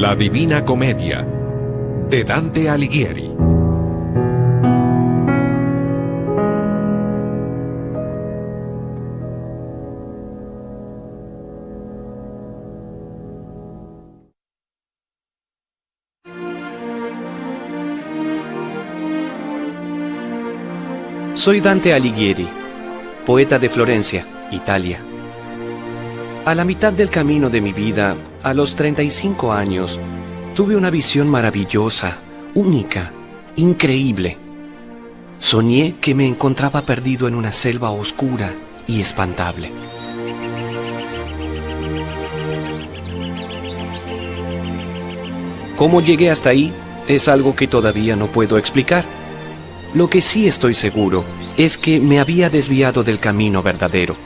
La Divina Comedia, de Dante Alighieri. Soy Dante Alighieri, poeta de Florencia, Italia. A la mitad del camino de mi vida, a los 35 años, tuve una visión maravillosa, única, increíble. Soñé que me encontraba perdido en una selva oscura y espantable. ¿Cómo llegué hasta ahí? Es algo que todavía no puedo explicar. Lo que sí estoy seguro es que me había desviado del camino verdadero.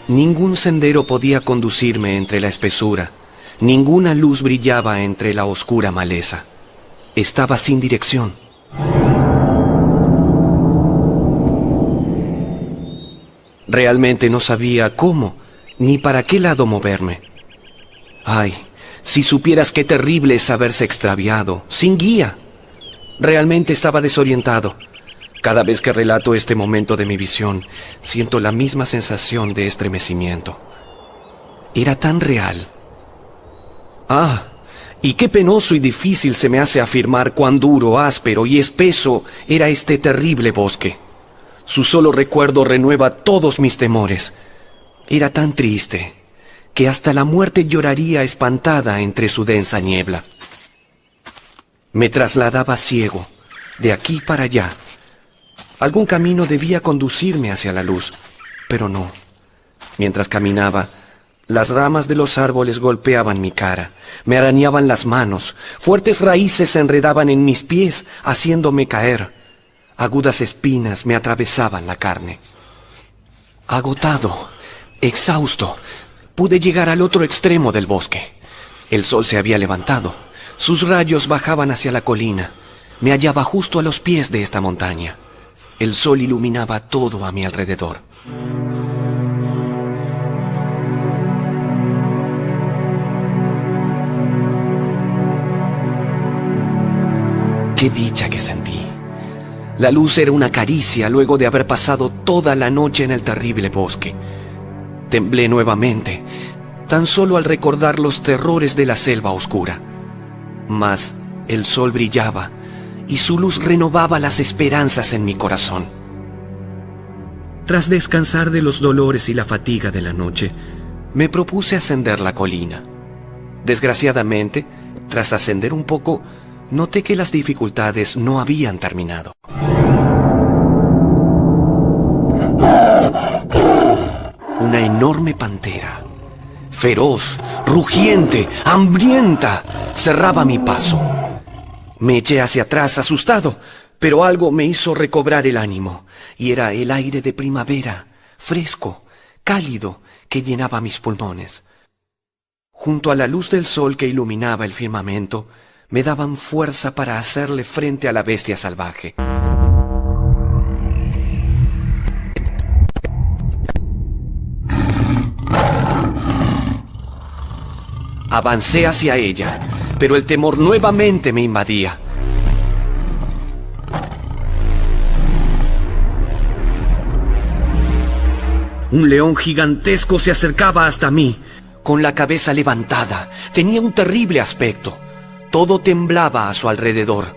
Ningún sendero podía conducirme entre la espesura, ninguna luz brillaba entre la oscura maleza. Estaba sin dirección. Realmente no sabía cómo ni para qué lado moverme. Ay, si supieras qué terrible es haberse extraviado, sin guía. Realmente estaba desorientado. Cada vez que relato este momento de mi visión, siento la misma sensación de estremecimiento. Era tan real. Ah, y qué penoso y difícil se me hace afirmar cuán duro, áspero y espeso era este terrible bosque. Su solo recuerdo renueva todos mis temores. Era tan triste que hasta la muerte lloraría espantada entre su densa niebla. Me trasladaba ciego, de aquí para allá. Algún camino debía conducirme hacia la luz, pero no. Mientras caminaba, las ramas de los árboles golpeaban mi cara, me arañaban las manos, fuertes raíces se enredaban en mis pies, haciéndome caer. Agudas espinas me atravesaban la carne. Agotado, exhausto, pude llegar al otro extremo del bosque. El sol se había levantado, sus rayos bajaban hacia la colina. Me hallaba justo a los pies de esta montaña. El sol iluminaba todo a mi alrededor. ¡Qué dicha que sentí! La luz era una caricia luego de haber pasado toda la noche en el terrible bosque. Temblé nuevamente, tan solo al recordar los terrores de la selva oscura. Mas el sol brillaba y su luz renovaba las esperanzas en mi corazón. Tras descansar de los dolores y la fatiga de la noche, me propuse ascender la colina. Desgraciadamente, tras ascender un poco, noté que las dificultades no habían terminado. Una enorme pantera, feroz, rugiente, hambrienta, cerraba mi paso. Me eché hacia atrás asustado, pero algo me hizo recobrar el ánimo, y era el aire de primavera, fresco, cálido, que llenaba mis pulmones. Junto a la luz del sol que iluminaba el firmamento, me daban fuerza para hacerle frente a la bestia salvaje. Avancé hacia ella, pero el temor nuevamente me invadía. Un león gigantesco se acercaba hasta mí, con la cabeza levantada. Tenía un terrible aspecto. Todo temblaba a su alrededor.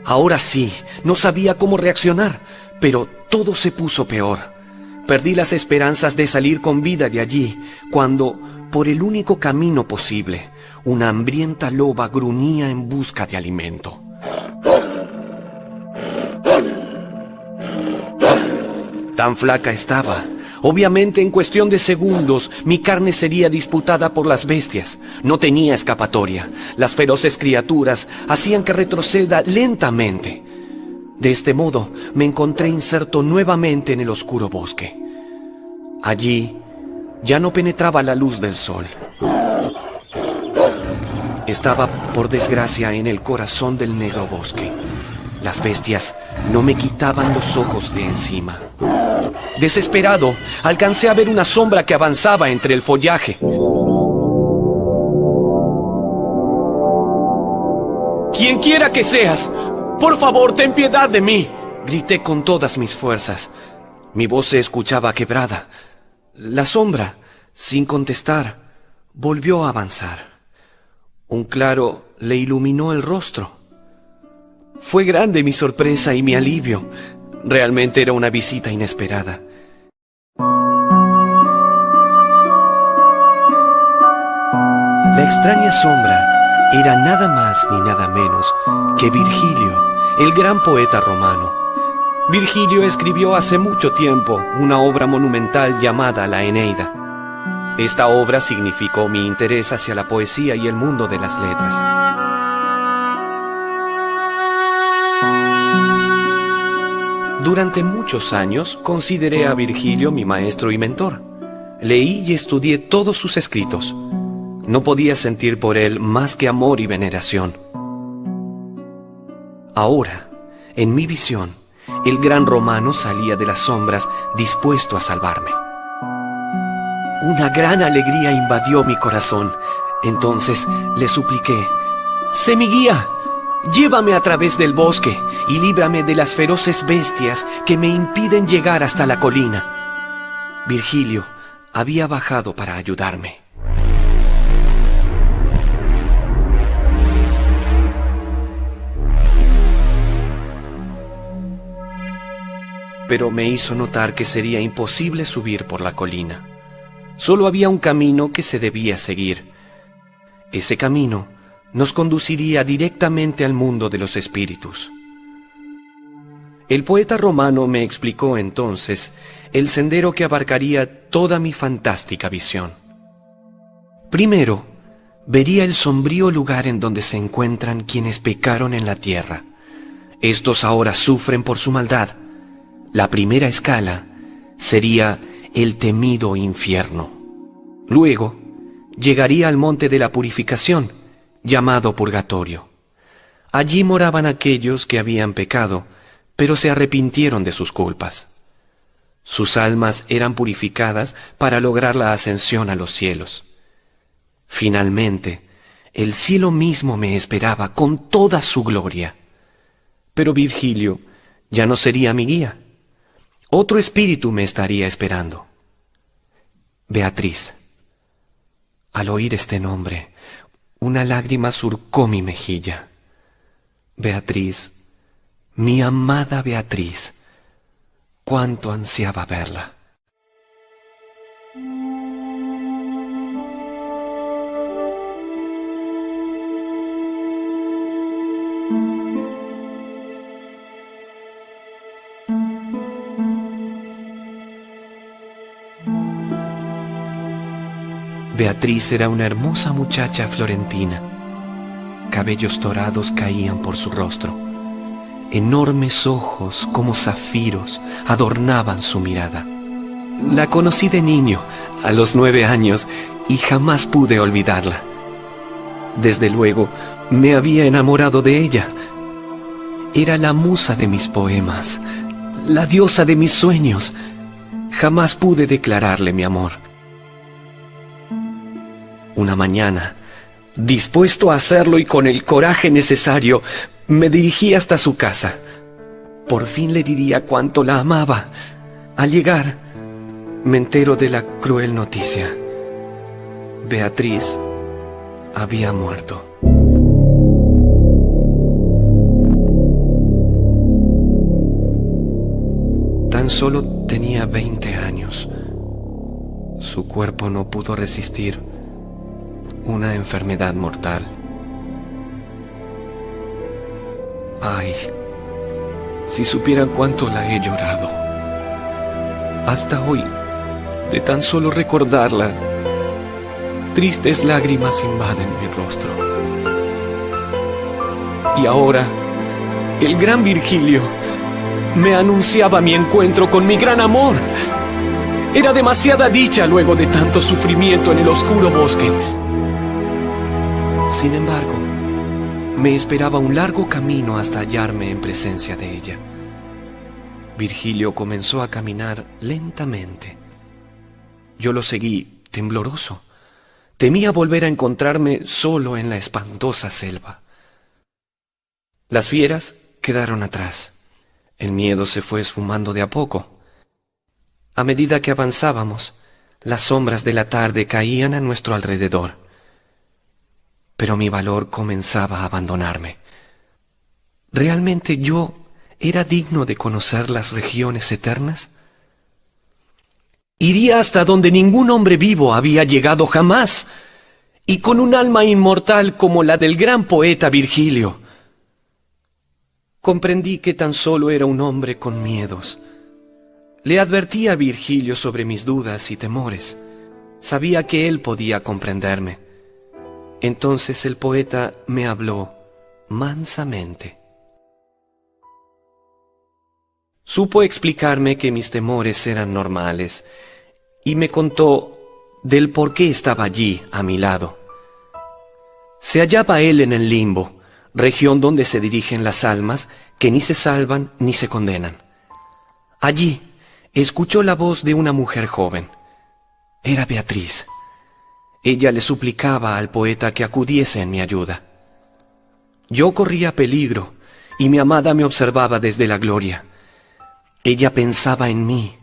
Ahora sí, no sabía cómo reaccionar, pero todo se puso peor. Perdí las esperanzas de salir con vida de allí, cuando, por el único camino posible, una hambrienta loba gruñía en busca de alimento. Tan flaca estaba. Obviamente, en cuestión de segundos, mi carne sería disputada por las bestias. No tenía escapatoria. Las feroces criaturas hacían que retroceda lentamente. De este modo, me encontré inserto nuevamente en el oscuro bosque. Allí, ya no penetraba la luz del sol. Estaba, por desgracia, en el corazón del negro bosque. Las bestias no me quitaban los ojos de encima. Desesperado, alcancé a ver una sombra que avanzaba entre el follaje. Quien quiera que seas, por favor, ten piedad de mí. Grité con todas mis fuerzas. Mi voz se escuchaba quebrada. La sombra, sin contestar, volvió a avanzar. Un claro le iluminó el rostro. Fue grande mi sorpresa y mi alivio. Realmente era una visita inesperada. La extraña sombra era nada más ni nada menos que Virgilio, el gran poeta romano. Virgilio escribió hace mucho tiempo una obra monumental llamada La Eneida. Esta obra significó mi interés hacia la poesía y el mundo de las letras. Durante muchos años consideré a Virgilio mi maestro y mentor. Leí y estudié todos sus escritos. No podía sentir por él más que amor y veneración. Ahora, en mi visión, el gran romano salía de las sombras dispuesto a salvarme. Una gran alegría invadió mi corazón. Entonces le supliqué: «Sé mi guía, llévame a través del bosque y líbrame de las feroces bestias que me impiden llegar hasta la colina». Virgilio había bajado para ayudarme. Pero me hizo notar que sería imposible subir por la colina. Solo había un camino que se debía seguir. Ese camino nos conduciría directamente al mundo de los espíritus. El poeta romano me explicó entonces el sendero que abarcaría toda mi fantástica visión. Primero, vería el sombrío lugar en donde se encuentran quienes pecaron en la tierra. Estos ahora sufren por su maldad. La primera escala sería el temido infierno. Luego, llegaría al monte de la purificación, llamado purgatorio. Allí moraban aquellos que habían pecado, pero se arrepintieron de sus culpas. Sus almas eran purificadas para lograr la ascensión a los cielos. Finalmente, el cielo mismo me esperaba con toda su gloria. Pero Virgilio ya no sería mi guía. Otro espíritu me estaría esperando. Beatriz. Al oír este nombre, una lágrima surcó mi mejilla. Beatriz, mi amada Beatriz, cuánto ansiaba verla. Beatriz era una hermosa muchacha florentina. Cabellos dorados caían por su rostro. Enormes ojos como zafiros adornaban su mirada. La conocí de niño, a los 9 años, y jamás pude olvidarla. Desde luego, me había enamorado de ella. Era la musa de mis poemas, la diosa de mis sueños. Jamás pude declararle mi amor. Una mañana, dispuesto a hacerlo y con el coraje necesario, me dirigí hasta su casa. Por fin le diría cuánto la amaba. Al llegar, me entero de la cruel noticia. Beatriz había muerto. Tan solo tenía 20 años. Su cuerpo no pudo resistir una enfermedad mortal. Ay, si supieran cuánto la he llorado. Hasta hoy, de tan solo recordarla, tristes lágrimas invaden mi rostro. Y ahora, el gran Virgilio me anunciaba mi encuentro con mi gran amor. Era demasiada dicha luego de tanto sufrimiento en el oscuro bosque. Sin embargo, me esperaba un largo camino hasta hallarme en presencia de ella. Virgilio comenzó a caminar lentamente. Yo lo seguí, tembloroso. Temía volver a encontrarme solo en la espantosa selva. Las fieras quedaron atrás. El miedo se fue esfumando de a poco. A medida que avanzábamos, las sombras de la tarde caían a nuestro alrededor. Pero mi valor comenzaba a abandonarme. ¿Realmente yo era digno de conocer las regiones eternas? Iría hasta donde ningún hombre vivo había llegado jamás, y con un alma inmortal como la del gran poeta Virgilio. Comprendí que tan solo era un hombre con miedos. Le advertí a Virgilio sobre mis dudas y temores. Sabía que él podía comprenderme. Entonces el poeta me habló mansamente. Supo explicarme que mis temores eran normales y me contó del por qué estaba allí a mi lado. Se hallaba él en el limbo, región donde se dirigen las almas que ni se salvan ni se condenan. Allí escuchó la voz de una mujer joven. Era Beatriz. Ella le suplicaba al poeta que acudiese en mi ayuda. Yo corría peligro y mi amada me observaba desde la gloria. Ella pensaba en mí.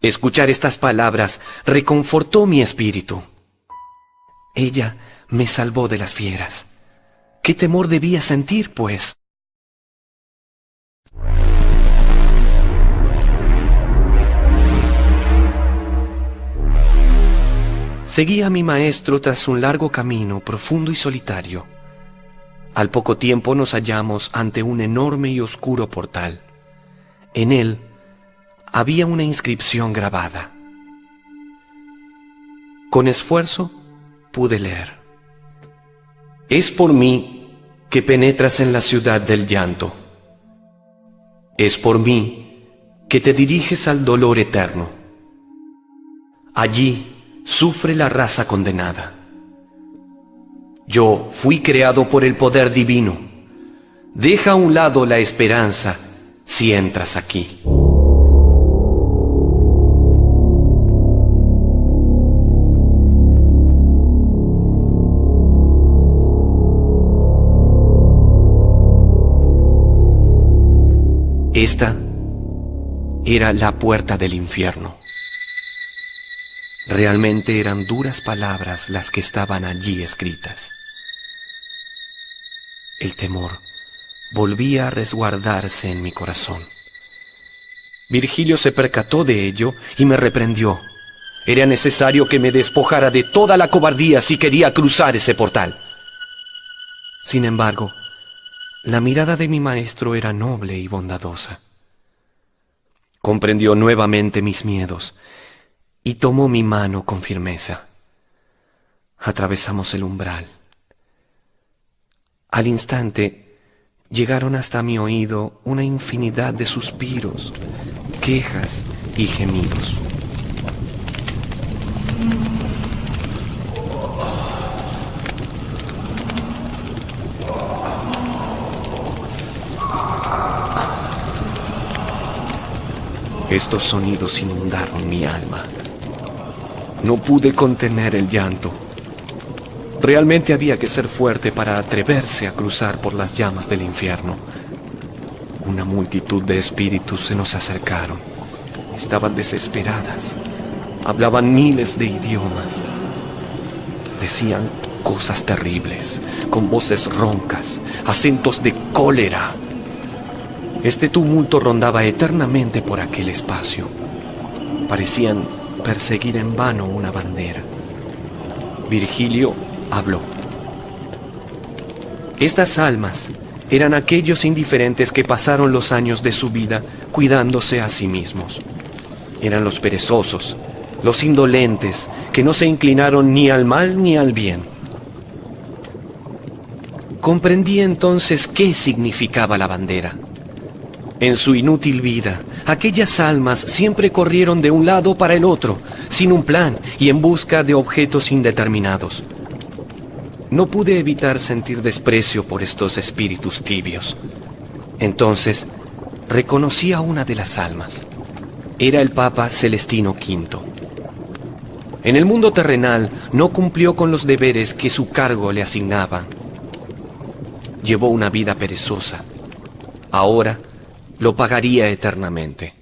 Escuchar estas palabras reconfortó mi espíritu. Ella me salvó de las fieras. ¿Qué temor debía sentir, pues? Seguí a mi maestro tras un largo camino profundo y solitario. Al poco tiempo nos hallamos ante un enorme y oscuro portal. En él había una inscripción grabada. Con esfuerzo pude leer: es por mí que penetras en la ciudad del llanto. Es por mí que te diriges al dolor eterno. Allí sufre la raza condenada. Yo fui creado por el poder divino. Deja a un lado la esperanza si entras aquí. Esta era la puerta del infierno. Realmente eran duras palabras las que estaban allí escritas. El temor volvía a resguardarse en mi corazón. Virgilio se percató de ello y me reprendió. Era necesario que me despojara de toda la cobardía si quería cruzar ese portal. Sin embargo, la mirada de mi maestro era noble y bondadosa. Comprendió nuevamente mis miedos y tomó mi mano con firmeza. Atravesamos el umbral. Al instante llegaron hasta mi oído una infinidad de suspiros, quejas y gemidos. Estos sonidos inundaron mi alma. No pude contener el llanto. Realmente había que ser fuerte para atreverse a cruzar por las llamas del infierno. Una multitud de espíritus se nos acercaron. Estaban desesperadas. Hablaban miles de idiomas. Decían cosas terribles, con voces roncas, acentos de cólera. Este tumulto rondaba eternamente por aquel espacio. Parecían perseguir en vano una bandera. Virgilio habló. Estas almas eran aquellos indiferentes que pasaron los años de su vida cuidándose a sí mismos. Eran los perezosos, los indolentes, que no se inclinaron ni al mal ni al bien. Comprendí entonces qué significaba la bandera. En su inútil vida, aquellas almas siempre corrieron de un lado para el otro, sin un plan y en busca de objetos indeterminados. No pude evitar sentir desprecio por estos espíritus tibios. Entonces, reconocí a una de las almas. Era el Papa Celestino V. En el mundo terrenal no cumplió con los deberes que su cargo le asignaba. llevó una vida perezosa. Ahora lo pagaría eternamente.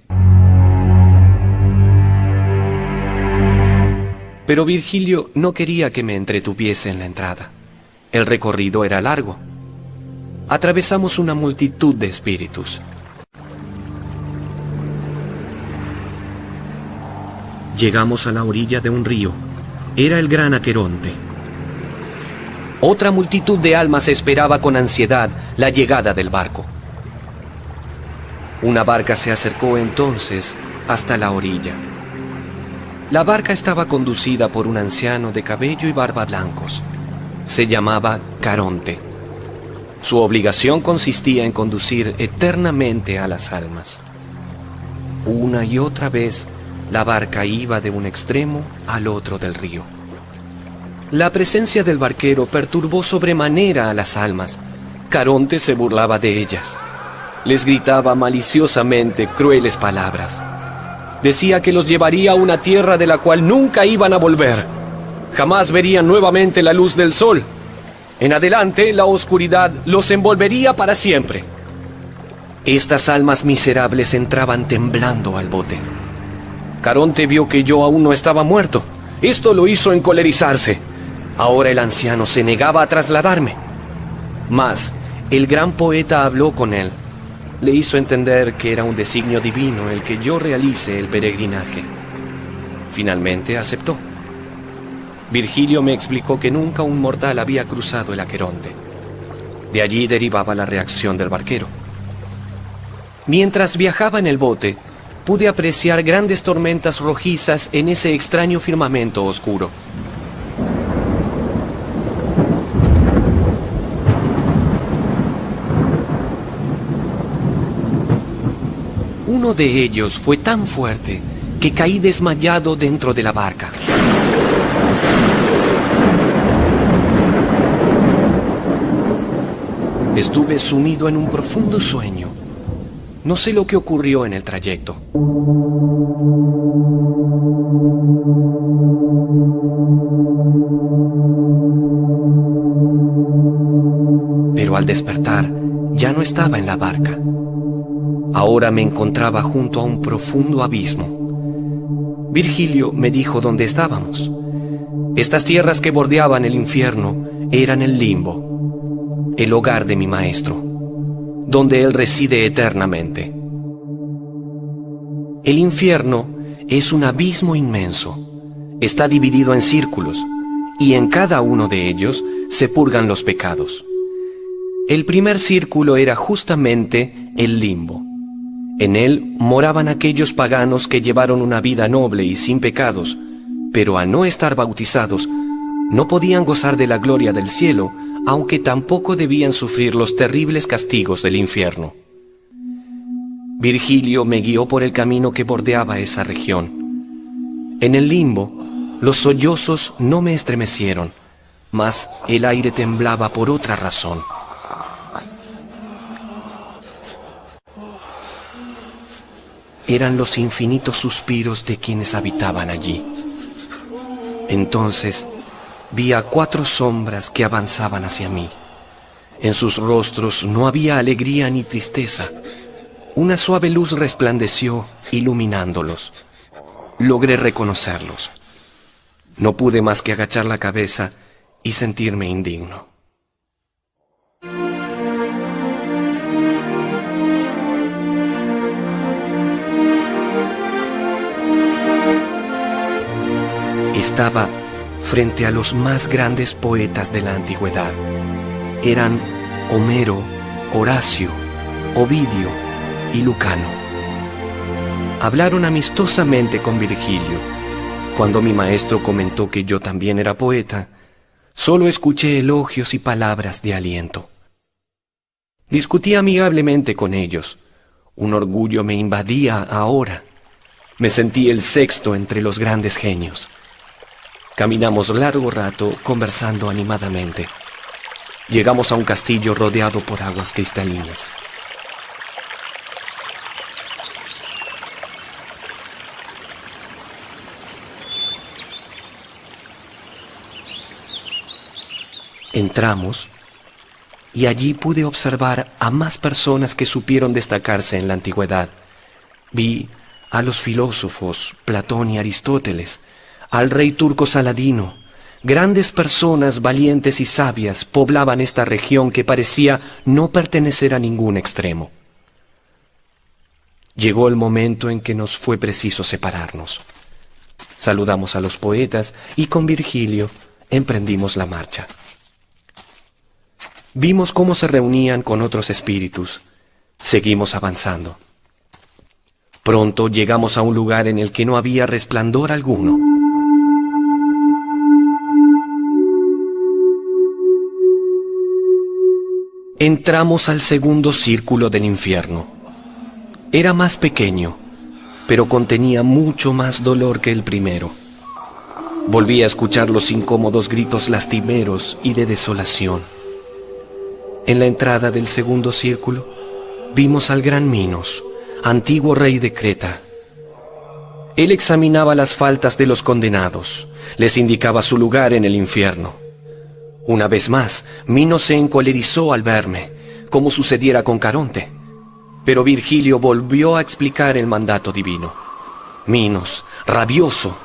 Pero Virgilio no quería que me entretuviese en la entrada. El recorrido era largo. Atravesamos una multitud de espíritus. Llegamos a la orilla de un río. Era el gran Aqueronte. Otra multitud de almas esperaba con ansiedad la llegada del barco. Una barca se acercó entonces hasta la orilla. La barca estaba conducida por un anciano de cabello y barba blancos. Se llamaba Caronte. Su obligación consistía en conducir eternamente a las almas. Una y otra vez, la barca iba de un extremo al otro del río. La presencia del barquero perturbó sobremanera a las almas. Caronte se burlaba de ellas. Les gritaba maliciosamente crueles palabras. Decía que los llevaría a una tierra de la cual nunca iban a volver. Jamás verían nuevamente la luz del sol. En adelante, la oscuridad los envolvería para siempre. Estas almas miserables entraban temblando al bote. Caronte vio que yo aún no estaba muerto. Esto lo hizo encolerizarse. Ahora el anciano se negaba a trasladarme. Mas el gran poeta habló con él. Le hizo entender que era un designio divino el que yo realice el peregrinaje. Finalmente aceptó. Virgilio me explicó que nunca un mortal había cruzado el Aqueronte. De allí derivaba la reacción del barquero. Mientras viajaba en el bote, pude apreciar grandes tormentas rojizas en ese extraño firmamento oscuro. Uno de ellos fue tan fuerte que caí desmayado dentro de la barca. Estuve sumido en un profundo sueño. No sé lo que ocurrió en el trayecto. Pero al despertar, ya no estaba en la barca. Ahora me encontraba junto a un profundo abismo. Virgilio me dijo dónde estábamos. Estas tierras que bordeaban el infierno eran el limbo, el hogar de mi maestro, donde él reside eternamente. El infierno es un abismo inmenso. Está dividido en círculos, y en cada uno de ellos se purgan los pecados. El primer círculo era justamente el limbo. En él moraban aquellos paganos que llevaron una vida noble y sin pecados, pero al no estar bautizados, no podían gozar de la gloria del cielo, aunque tampoco debían sufrir los terribles castigos del infierno. Virgilio me guió por el camino que bordeaba esa región. En el limbo, los sollozos no me estremecieron, mas el aire temblaba por otra razón. Eran los infinitos suspiros de quienes habitaban allí. Entonces vi a 4 sombras que avanzaban hacia mí. En sus rostros no había alegría ni tristeza. Una suave luz resplandeció, iluminándolos. Logré reconocerlos. No pude más que agachar la cabeza y sentirme indigno. Estaba frente a los más grandes poetas de la antigüedad. Eran Homero, Horacio, Ovidio y Lucano. Hablaron amistosamente con Virgilio. Cuando mi maestro comentó que yo también era poeta, solo escuché elogios y palabras de aliento. Discutí amigablemente con ellos. Un orgullo me invadía ahora. Me sentí el sexto entre los grandes genios. Caminamos largo rato conversando animadamente. Llegamos a un castillo rodeado por aguas cristalinas. Entramos y allí pude observar a más personas que supieron destacarse en la antigüedad. Vi a los filósofos Platón y Aristóteles, al rey turco Saladino. Grandes personas valientes y sabias poblaban esta región que parecía no pertenecer a ningún extremo. Llegó el momento en que nos fue preciso separarnos. Saludamos a los poetas y con Virgilio emprendimos la marcha. Vimos cómo se reunían con otros espíritus. Seguimos avanzando. Pronto llegamos a un lugar en el que no había resplandor alguno. Entramos al segundo círculo del infierno. Era más pequeño, pero contenía mucho más dolor que el primero. Volví a escuchar los incómodos gritos lastimeros y de desolación. En la entrada del segundo círculo, vimos al gran Minos, antiguo rey de Creta. Él examinaba las faltas de los condenados, les indicaba su lugar en el infierno. Una vez más, Minos se encolerizó al verme, como sucediera con Caronte. Pero Virgilio volvió a explicar el mandato divino. Minos, rabioso,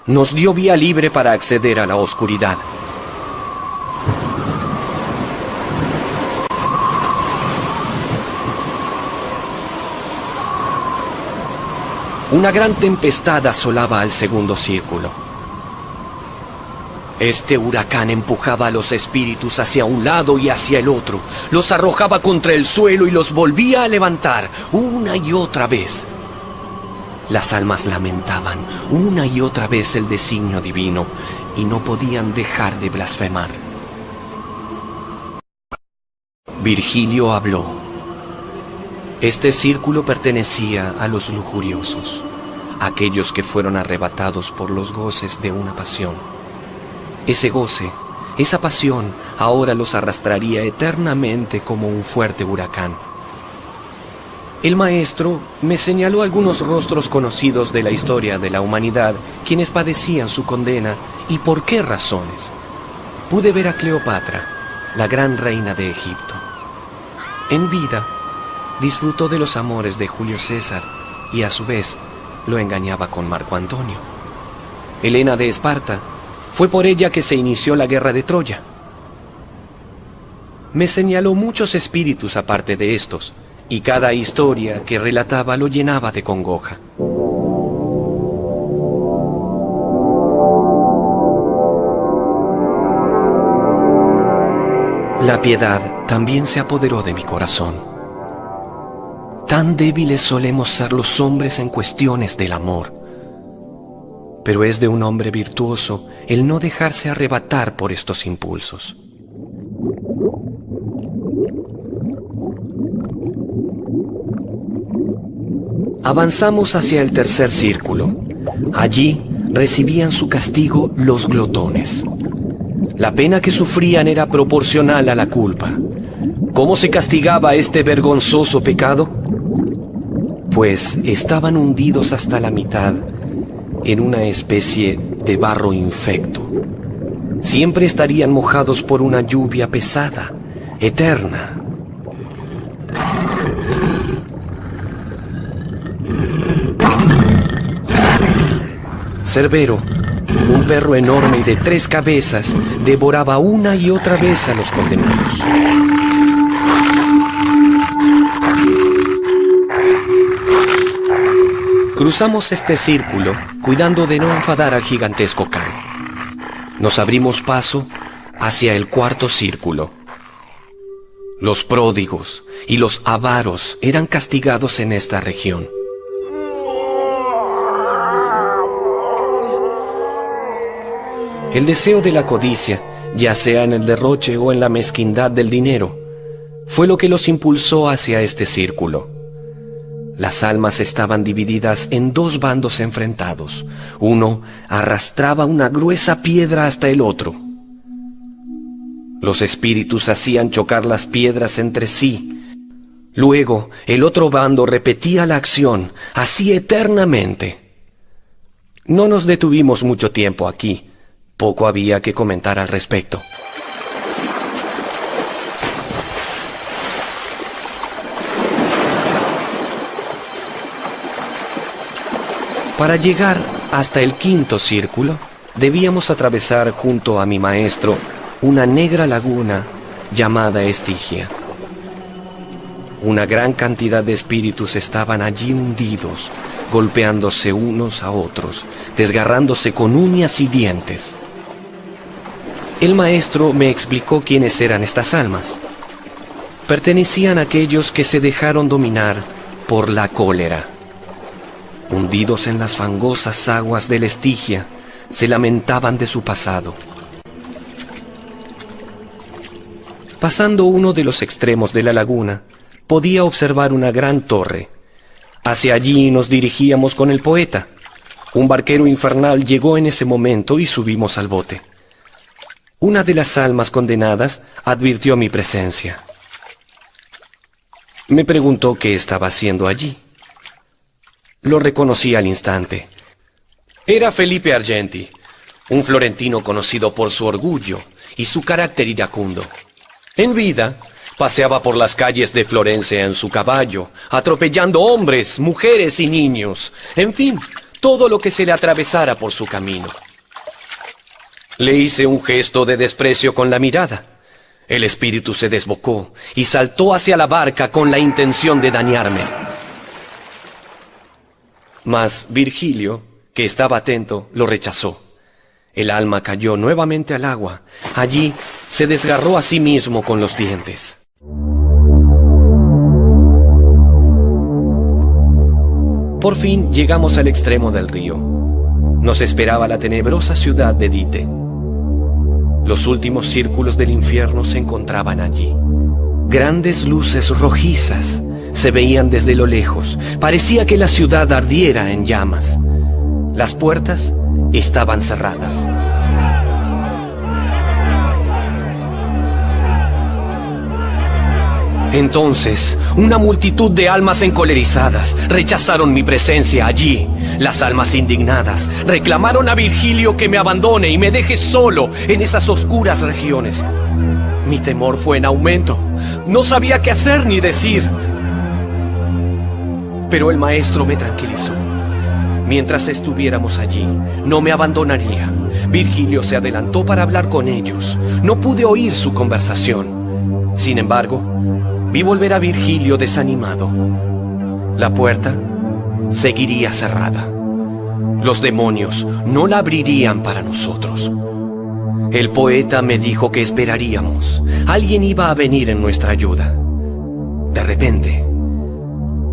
nos dio vía libre para acceder a la oscuridad. Una gran tempestad asolaba al segundo círculo. Este huracán empujaba a los espíritus hacia un lado y hacia el otro, los arrojaba contra el suelo y los volvía a levantar una y otra vez. Las almas lamentaban una y otra vez el designio divino y no podían dejar de blasfemar. Virgilio habló. Este círculo pertenecía a los lujuriosos, aquellos que fueron arrebatados por los goces de una pasión. Ese goce, esa pasión, ahora los arrastraría eternamente como un fuerte huracán. El maestro me señaló algunos rostros conocidos de la historia de la humanidad, quienes padecían su condena y por qué razones. Pude ver a Cleopatra, la gran reina de Egipto. En vida, disfrutó de los amores de Julio César y a su vez lo engañaba con Marco Antonio. Helena de Esparta, fue por ella que se inició la guerra de Troya. Me señaló muchos espíritus aparte de estos, y cada historia que relataba lo llenaba de congoja. La piedad también se apoderó de mi corazón. Tan débiles solemos ser los hombres en cuestiones del amor. Pero es de un hombre virtuoso el no dejarse arrebatar por estos impulsos. Avanzamos hacia el tercer círculo. Allí recibían su castigo los glotones. La pena que sufrían era proporcional a la culpa. ¿Cómo se castigaba este vergonzoso pecado? Pues estaban hundidos hasta la mitad en una especie de barro infecto. Siempre estarían mojados por una lluvia pesada, eterna. Cerbero, un perro enorme y de 3 cabezas, devoraba una y otra vez a los condenados. Cruzamos este círculo, cuidando de no enfadar al gigantesco Can. Nos abrimos paso hacia el cuarto círculo. Los pródigos y los avaros eran castigados en esta región. El deseo de la codicia, ya sea en el derroche o en la mezquindad del dinero, fue lo que los impulsó hacia este círculo. Las almas estaban divididas en 2 bandos enfrentados. Uno arrastraba una gruesa piedra hasta el otro. Los espíritus hacían chocar las piedras entre sí. Luego, el otro bando repetía la acción, así eternamente. No nos detuvimos mucho tiempo aquí. Poco había que comentar al respecto. Para llegar hasta el quinto círculo, debíamos atravesar junto a mi maestro una negra laguna llamada Estigia. Una gran cantidad de espíritus estaban allí hundidos, golpeándose unos a otros, desgarrándose con uñas y dientes. El maestro me explicó quiénes eran estas almas. Pertenecían a aquellos que se dejaron dominar por la cólera. Hundidos en las fangosas aguas de la Estigia, se lamentaban de su pasado. Pasando uno de los extremos de la laguna, podía observar una gran torre. Hacia allí nos dirigíamos con el poeta. Un barquero infernal llegó en ese momento y subimos al bote. Una de las almas condenadas advirtió mi presencia. Me preguntó qué estaba haciendo allí. Lo reconocí al instante. Era Felipe Argenti, un florentino conocido por su orgullo y su carácter iracundo. En vida, paseaba por las calles de Florencia en su caballo, atropellando hombres, mujeres y niños, en fin, todo lo que se le atravesara por su camino. Le hice un gesto de desprecio con la mirada. El espíritu se desbocó y saltó hacia la barca con la intención de dañarme. Mas Virgilio, que estaba atento, lo rechazó. El alma cayó nuevamente al agua. Allí se desgarró a sí mismo con los dientes. Por fin llegamos al extremo del río. Nos esperaba la tenebrosa ciudad de Dite. Los últimos círculos del infierno se encontraban allí. Grandes luces rojizas se veían desde lo lejos. Parecía que la ciudad ardiera en llamas. Las puertas estaban cerradas. Entonces, una multitud de almas encolerizadas rechazaron mi presencia allí. Las almas indignadas reclamaron a Virgilio que me abandone y me deje solo en esas oscuras regiones. Mi temor fue en aumento. No sabía qué hacer ni decir. Pero el maestro me tranquilizó. Mientras estuviéramos allí, no me abandonaría. Virgilio se adelantó para hablar con ellos. No pude oír su conversación. Sin embargo, vi volver a Virgilio desanimado. La puerta seguiría cerrada. Los demonios no la abrirían para nosotros. El poeta me dijo que esperaríamos. Alguien iba a venir en nuestra ayuda. De repente,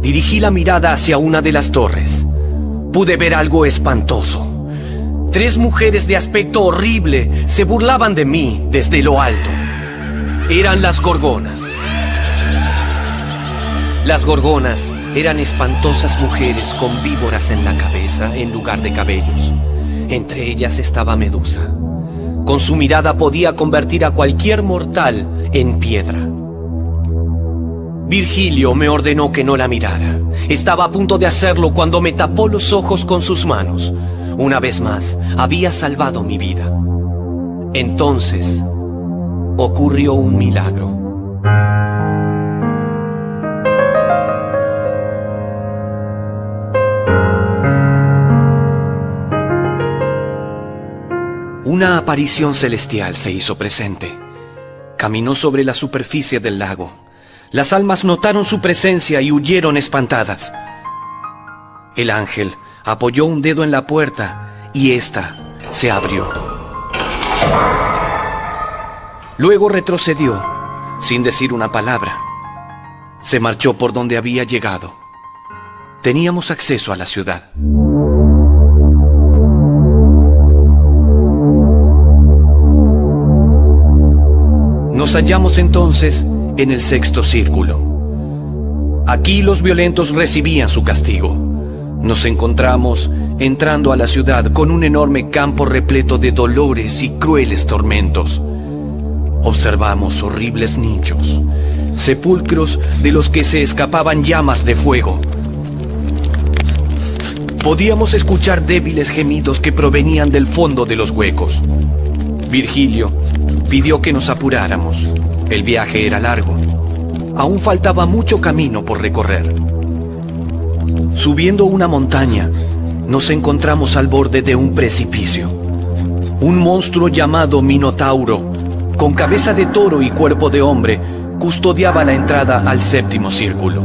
dirigí la mirada hacia una de las torres. Pude ver algo espantoso. 3 mujeres de aspecto horrible se burlaban de mí desde lo alto. Eran las gorgonas. Las gorgonas eran espantosas mujeres con víboras en la cabeza en lugar de cabellos. Entre ellas estaba Medusa. Con su mirada podía convertir a cualquier mortal en piedra. Virgilio me ordenó que no la mirara. Estaba a punto de hacerlo cuando me tapó los ojos con sus manos. Una vez más, había salvado mi vida. Entonces, ocurrió un milagro. Una aparición celestial se hizo presente. Caminó sobre la superficie del lago. Las almas notaron su presencia y huyeron espantadas. El ángel apoyó un dedo en la puerta y ésta se abrió. Luego retrocedió, sin decir una palabra. Se marchó por donde había llegado. Teníamos acceso a la ciudad. Nos hallamos entonces en el 6º círculo. Aquí los violentos recibían su castigo. Nos encontramos entrando a la ciudad con un enorme campo repleto de dolores y crueles tormentos. Observamos horribles nichos, sepulcros de los que se escapaban llamas de fuego. Podíamos escuchar débiles gemidos que provenían del fondo de los huecos. Virgilio pidió que nos apuráramos. El viaje era largo. Aún faltaba mucho camino por recorrer. Subiendo una montaña, nos encontramos al borde de un precipicio. Un monstruo llamado Minotauro, con cabeza de toro y cuerpo de hombre, custodiaba la entrada al séptimo círculo.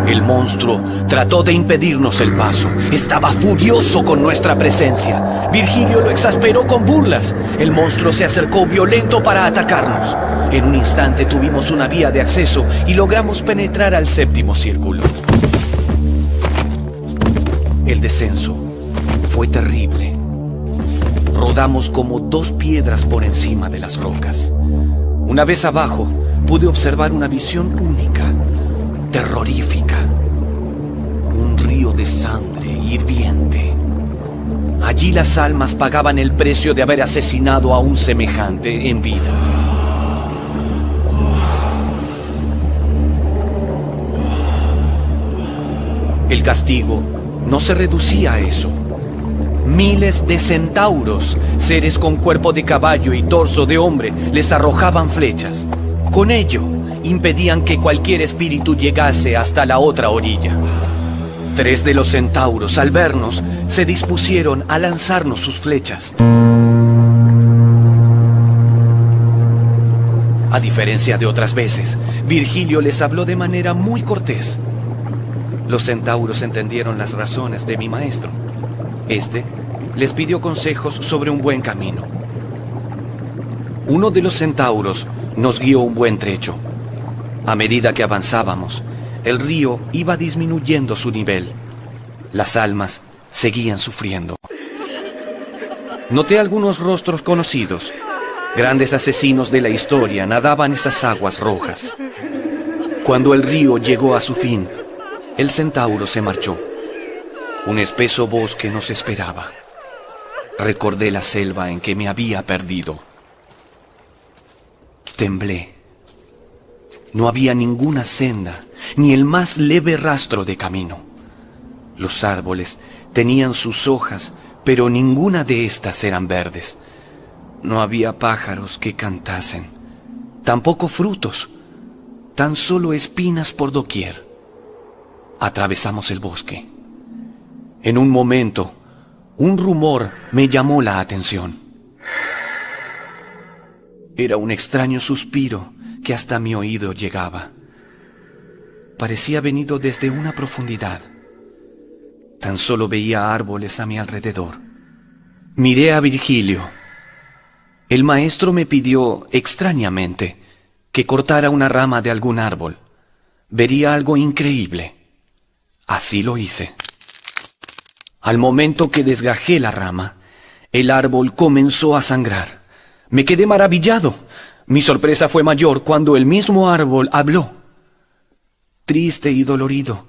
El monstruo trató de impedirnos el paso. Estaba furioso con nuestra presencia. Virgilio lo exasperó con burlas. El monstruo se acercó violento para atacarnos. En un instante tuvimos una vía de acceso y logramos penetrar al séptimo círculo. El descenso fue terrible. Rodamos como 2 piedras por encima de las rocas. Una vez abajo, pude observar una visión única, terrorífica. Un río de sangre hirviente. Allí las almas pagaban el precio de haber asesinado a un semejante en vida. El castigo no se reducía a eso. Miles de centauros, seres con cuerpo de caballo y torso de hombre, les arrojaban flechas. Con ello, impedían que cualquier espíritu llegase hasta la otra orilla. 3 de los centauros, al vernos, se dispusieron a lanzarnos sus flechas. A diferencia de otras veces, Virgilio les habló de manera muy cortés. Los centauros entendieron las razones de mi maestro. Este les pidió consejos sobre un buen camino. Uno de los centauros nos guió un buen trecho. A medida que avanzábamos, el río iba disminuyendo su nivel. Las almas seguían sufriendo. Noté algunos rostros conocidos. Grandes asesinos de la historia nadaban esas aguas rojas. Cuando el río llegó a su fin, el centauro se marchó. Un espeso bosque nos esperaba. Recordé la selva en que me había perdido. Temblé. No había ninguna senda, ni el más leve rastro de camino. Los árboles tenían sus hojas, pero ninguna de estas eran verdes. No había pájaros que cantasen, tampoco frutos, tan solo espinas por doquier. Atravesamos el bosque. En un momento, un rumor me llamó la atención. Era un extraño suspiro que hasta mi oído llegaba. Parecía venido desde una profundidad. Tan solo veía árboles a mi alrededor. Miré a Virgilio. El maestro me pidió, extrañamente, que cortara una rama de algún árbol. Vería algo increíble. Así lo hice. Al momento que desgajé la rama, el árbol comenzó a sangrar. Me quedé maravillado. Mi sorpresa fue mayor cuando el mismo árbol habló. Triste y dolorido,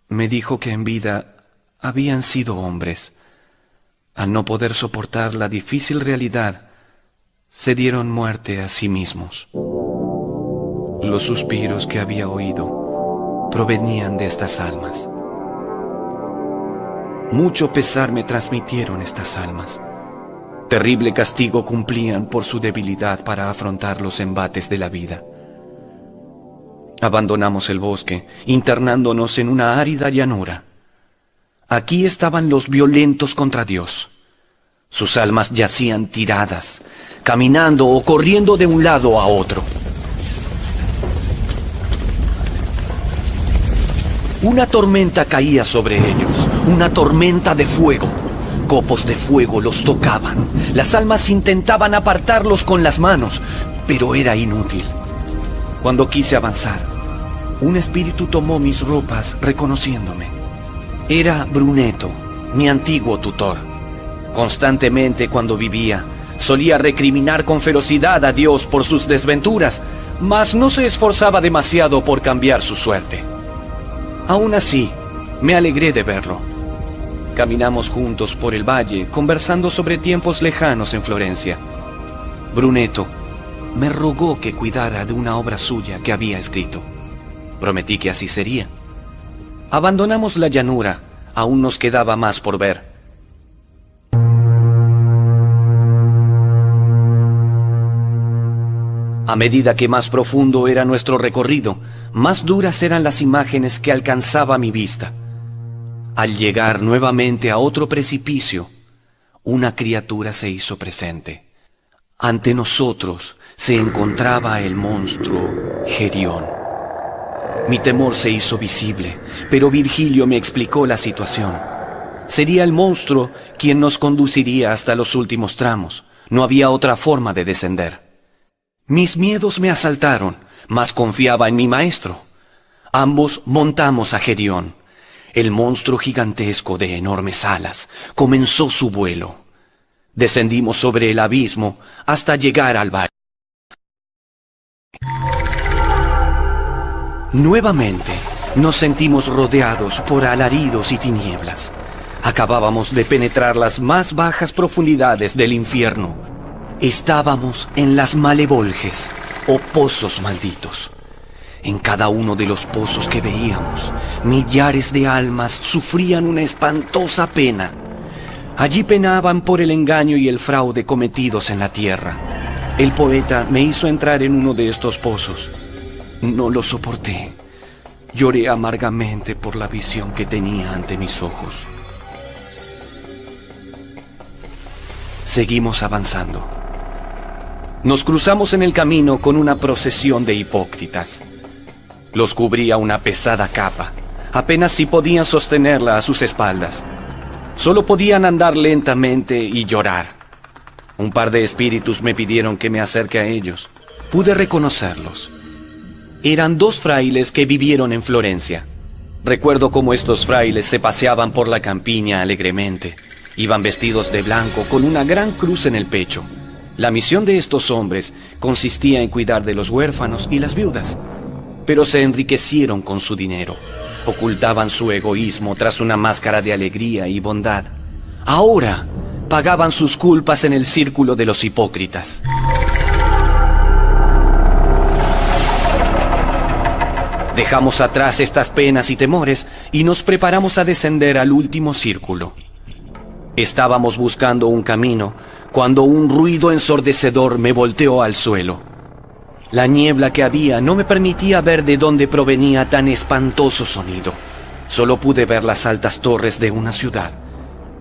me dijo que en vida habían sido hombres. Al no poder soportar la difícil realidad, se dieron muerte a sí mismos. Los suspiros que había oído provenían de estas almas. Mucho pesar me transmitieron estas almas. Terrible castigo cumplían por su debilidad para afrontar los embates de la vida. Abandonamos el bosque, internándonos en una árida llanura. Aquí estaban los violentos contra Dios. Sus almas yacían tiradas, caminando o corriendo de un lado a otro. Una tormenta caía sobre ellos, una tormenta de fuego. Copos de fuego los tocaban. Las almas intentaban apartarlos con las manos, pero era inútil. Cuando quise avanzar, un espíritu tomó mis ropas reconociéndome. Era Brunetto, mi antiguo tutor. Constantemente cuando vivía, solía recriminar con ferocidad a Dios por sus desventuras, mas no se esforzaba demasiado por cambiar su suerte. Aún así, me alegré de verlo. Caminamos juntos por el valle, conversando sobre tiempos lejanos en Florencia. Brunetto me rogó que cuidara de una obra suya que había escrito. Prometí que así sería. Abandonamos la llanura, aún nos quedaba más por ver. A medida que más profundo era nuestro recorrido, más duras eran las imágenes que alcanzaba mi vista. Al llegar nuevamente a otro precipicio, una criatura se hizo presente. Ante nosotros se encontraba el monstruo Gerión. Mi temor se hizo visible, pero Virgilio me explicó la situación. Sería el monstruo quien nos conduciría hasta los últimos tramos. No había otra forma de descender. Mis miedos me asaltaron, mas confiaba en mi maestro. Ambos montamos a Gerión. El monstruo gigantesco de enormes alas comenzó su vuelo. Descendimos sobre el abismo hasta llegar al valle. Nuevamente nos sentimos rodeados por alaridos y tinieblas. Acabábamos de penetrar las más bajas profundidades del infierno. Estábamos en las Malevolges, o pozos malditos. En cada uno de los pozos que veíamos, millares de almas sufrían una espantosa pena. Allí penaban por el engaño y el fraude cometidos en la tierra. El poeta me hizo entrar en uno de estos pozos. No lo soporté. Lloré amargamente por la visión que tenía ante mis ojos. Seguimos avanzando. Nos cruzamos en el camino con una procesión de hipócritas. Los cubría una pesada capa. Apenas si podían sostenerla a sus espaldas. Solo podían andar lentamente y llorar. Un par de espíritus me pidieron que me acerque a ellos. Pude reconocerlos. Eran dos frailes que vivieron en Florencia. Recuerdo cómo estos frailes se paseaban por la campiña alegremente. Iban vestidos de blanco con una gran cruz en el pecho. La misión de estos hombres consistía en cuidar de los huérfanos y las viudas. Pero se enriquecieron con su dinero. Ocultaban su egoísmo tras una máscara de alegría y bondad. Ahora pagaban sus culpas en el círculo de los hipócritas. Dejamos atrás estas penas y temores y nos preparamos a descender al último círculo. Estábamos buscando un camino cuando un ruido ensordecedor me volteó al suelo. La niebla que había no me permitía ver de dónde provenía tan espantoso sonido. Solo pude ver las altas torres de una ciudad,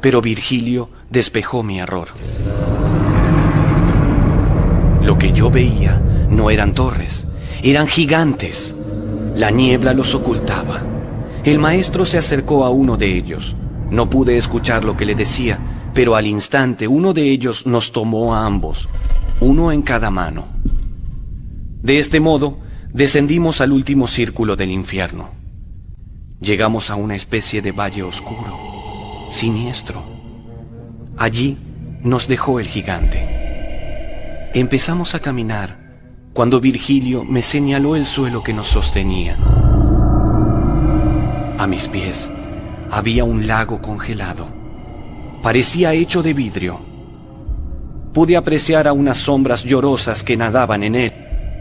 pero Virgilio despejó mi error. Lo que yo veía no eran torres, eran gigantes. La niebla los ocultaba. El maestro se acercó a uno de ellos. No pude escuchar lo que le decía, pero al instante uno de ellos nos tomó a ambos, uno en cada mano. De este modo, descendimos al último círculo del infierno. Llegamos a una especie de valle oscuro, siniestro. Allí nos dejó el gigante. Empezamos a caminar cuando Virgilio me señaló el suelo que nos sostenía. A mis pies había un lago congelado. Parecía hecho de vidrio. Pude apreciar a unas sombras llorosas que nadaban en él,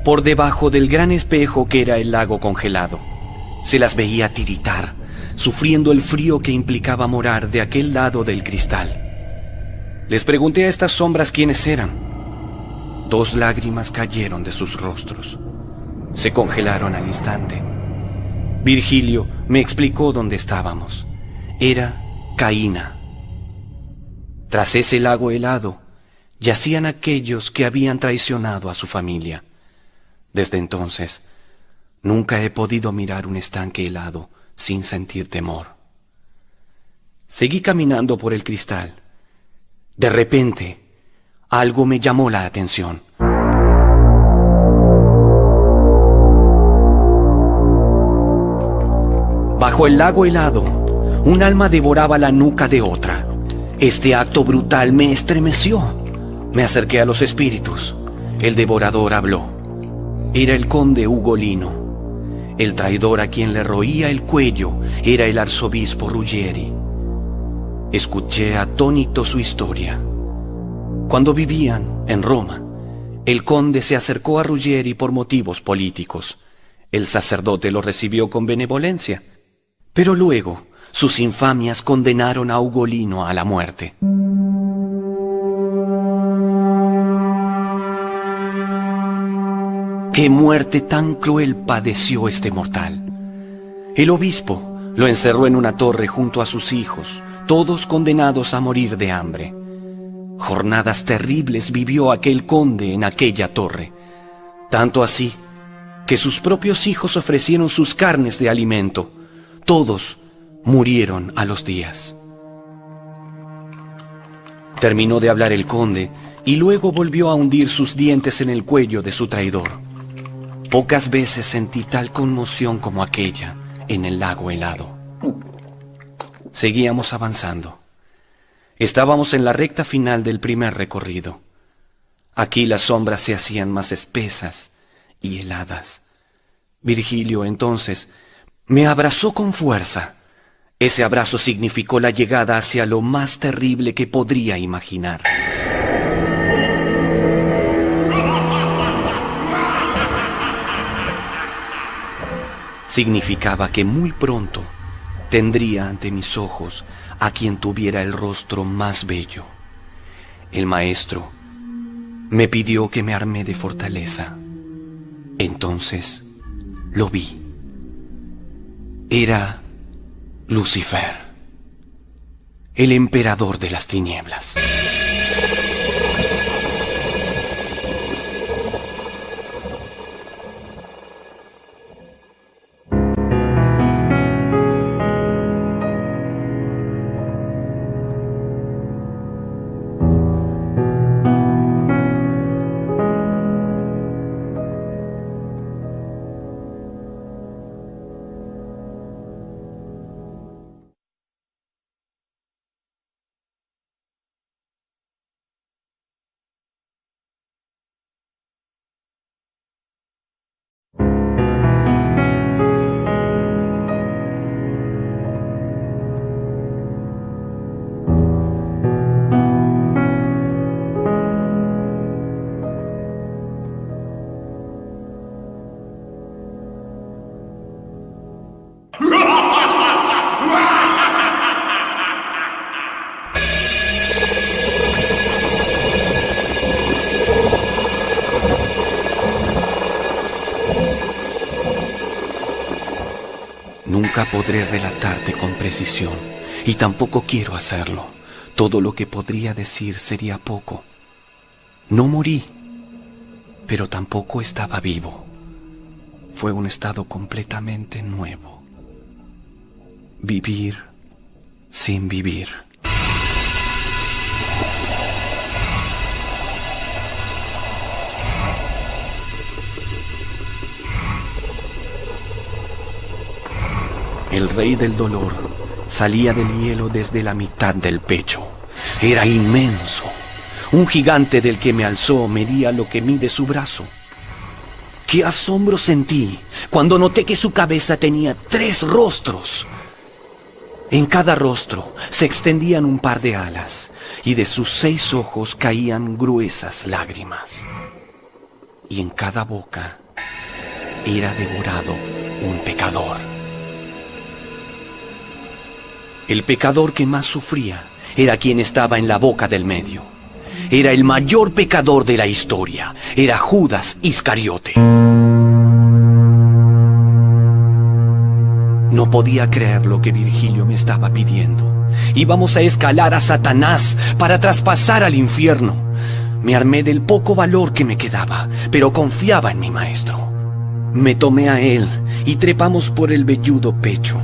por debajo del gran espejo que era el lago congelado. Se las veía tiritar, sufriendo el frío que implicaba morar de aquel lado del cristal. Les pregunté a estas sombras quiénes eran. 2 lágrimas cayeron de sus rostros. Se congelaron al instante. Virgilio me explicó dónde estábamos. Era Caína. Tras ese lago helado, yacían aquellos que habían traicionado a su familia. Desde entonces, nunca he podido mirar un estanque helado sin sentir temor. Seguí caminando por el cristal. De repente, algo me llamó la atención. Bajo el lago helado, un alma devoraba la nuca de otra. Este acto brutal me estremeció. Me acerqué a los espíritus. El devorador habló. Era el conde Ugolino. El traidor a quien le roía el cuello era el arzobispo Ruggieri. Escuché atónito su historia. Cuando vivían en Roma, el conde se acercó a Ruggieri por motivos políticos. El sacerdote lo recibió con benevolencia, pero luego sus infamias condenaron a Ugolino a la muerte. ¿Qué muerte tan cruel padeció este mortal? El obispo Lo encerró en una torre junto a sus hijos, todos condenados a morir de hambre. Jornadas terribles vivió aquel conde en aquella torre, tanto así que sus propios hijos ofrecieron sus carnes de alimento. Todos murieron a los días. Terminó de hablar el conde y luego volvió a hundir sus dientes en el cuello de su traidor. Pocas veces sentí tal conmoción como aquella en el lago helado. Seguíamos avanzando. Estábamos en la recta final del primer recorrido. Aquí las sombras se hacían más espesas y heladas. Virgilio entonces me abrazó con fuerza. Ese abrazo significó la llegada hacia lo más terrible que podría imaginar. Significaba que muy pronto tendría ante mis ojos a quien tuviera el rostro más bello. El maestro me pidió que me armé de fortaleza. Entonces lo vi. Era Lucifer, el emperador de las tinieblas. Nunca podré relatarte con precisión, y tampoco quiero hacerlo. Todo lo que podría decir sería poco. No morí, pero tampoco estaba vivo. Fue un estado completamente nuevo. Vivir sin vivir. El rey del dolor salía del hielo desde la mitad del pecho. Era inmenso. Un gigante del que me alzó medía lo que mide su brazo. ¡Qué asombro sentí cuando noté que su cabeza tenía 3 rostros! En cada rostro se extendían un par de alas, y de sus 6 ojos caían gruesas lágrimas. Y en cada boca era devorado un pecador. El pecador que más sufría era quien estaba en la boca del medio. Era el mayor pecador de la historia. Era Judas Iscariote. No podía creer lo que Virgilio me estaba pidiendo. Íbamos a escalar a Satanás para traspasar al infierno. Me armé del poco valor que me quedaba, pero confiaba en mi maestro. Me tomé a él y trepamos por el velludo pecho.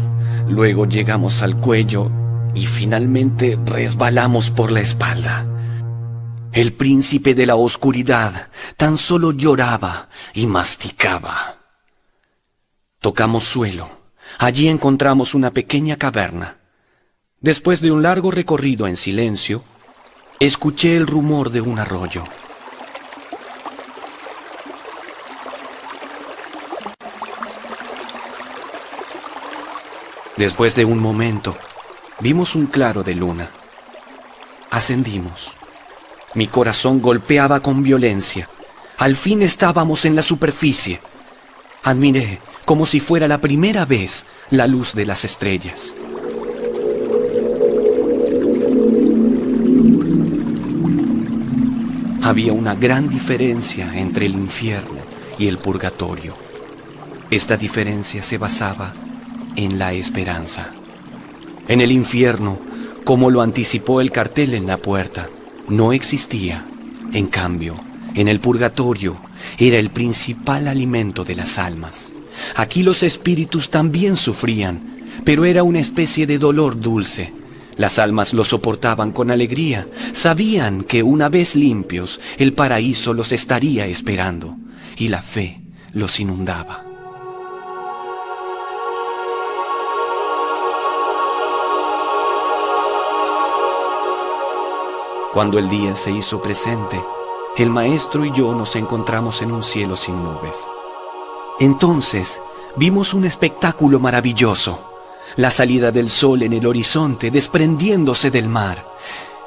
Luego llegamos al cuello y finalmente resbalamos por la espalda. El príncipe de la oscuridad tan solo lloraba y masticaba. Tocamos suelo. Allí encontramos una pequeña caverna. Después de un largo recorrido en silencio, escuché el rumor de un arroyo. Después de un momento, vimos un claro de luna. Ascendimos. Mi corazón golpeaba con violencia. Al fin estábamos en la superficie. Admiré, como si fuera la primera vez, la luz de las estrellas. Había una gran diferencia entre el infierno y el purgatorio. Esta diferencia se basaba en la esperanza. En el infierno, como lo anticipó el cartel en la puerta, no existía. En cambio, en el purgatorio era el principal alimento de las almas. Aquí los espíritus también sufrían, pero era una especie de dolor dulce. Las almas lo soportaban con alegría. Sabían que una vez limpios, el paraíso los estaría esperando, y la fe los inundaba. Cuando el día se hizo presente, el maestro y yo nos encontramos en un cielo sin nubes. Entonces vimos un espectáculo maravilloso. La salida del sol en el horizonte desprendiéndose del mar.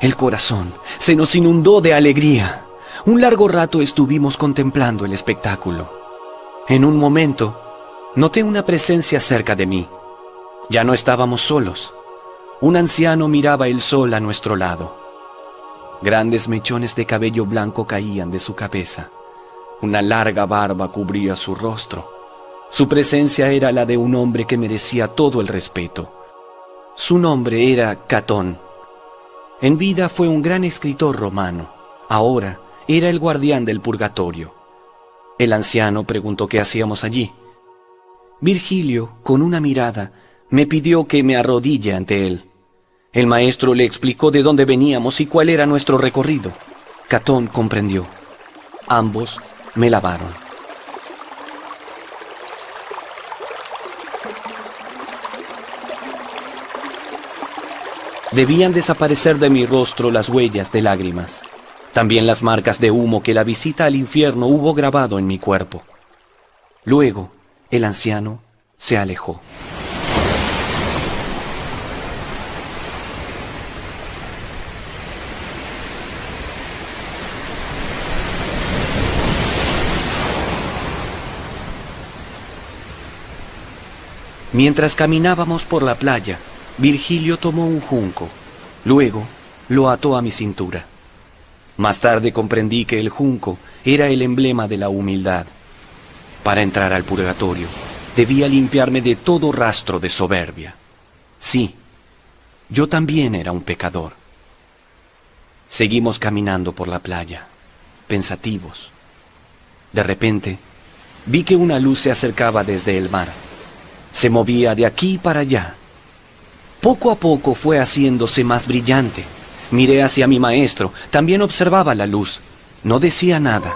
El corazón se nos inundó de alegría. Un largo rato estuvimos contemplando el espectáculo. En un momento, noté una presencia cerca de mí. Ya no estábamos solos. Un anciano miraba el sol a nuestro lado. Grandes mechones de cabello blanco caían de su cabeza. Una larga barba cubría su rostro. Su presencia era la de un hombre que merecía todo el respeto. Su nombre era Catón. En vida fue un gran escritor romano. Ahora era el guardián del purgatorio. El anciano preguntó qué hacíamos allí. Virgilio, con una mirada, me pidió que me arrodille ante él. El maestro le explicó de dónde veníamos y cuál era nuestro recorrido. Catón comprendió. Ambos me lavaron. Debían desaparecer de mi rostro las huellas de lágrimas. También las marcas de humo que la visita al infierno hubo grabado en mi cuerpo. Luego, el anciano se alejó. Mientras caminábamos por la playa, Virgilio tomó un junco. Luego, lo ató a mi cintura. Más tarde comprendí que el junco era el emblema de la humildad. Para entrar al purgatorio, debía limpiarme de todo rastro de soberbia. Sí, yo también era un pecador. Seguimos caminando por la playa, pensativos. De repente, vi que una luz se acercaba desde el mar. Se movía de aquí para allá. Poco a poco fue haciéndose más brillante. Miré hacia mi maestro, también observaba la luz. No decía nada.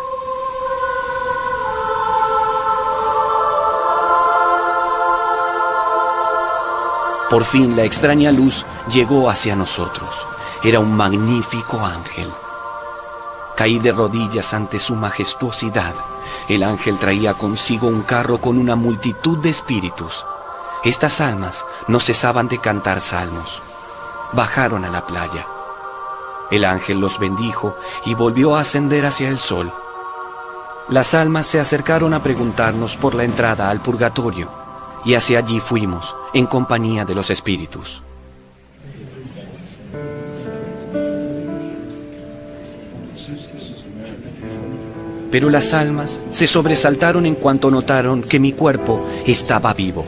Por fin la extraña luz llegó hacia nosotros. Era un magnífico ángel. Caí de rodillas ante su majestuosidad. El ángel traía consigo un carro con una multitud de espíritus. Estas almas no cesaban de cantar salmos. Bajaron a la playa. El ángel los bendijo y volvió a ascender hacia el sol. Las almas se acercaron a preguntarnos por la entrada al purgatorio, y hacia allí fuimos, en compañía de los espíritus. Pero las almas se sobresaltaron en cuanto notaron que mi cuerpo estaba vivo.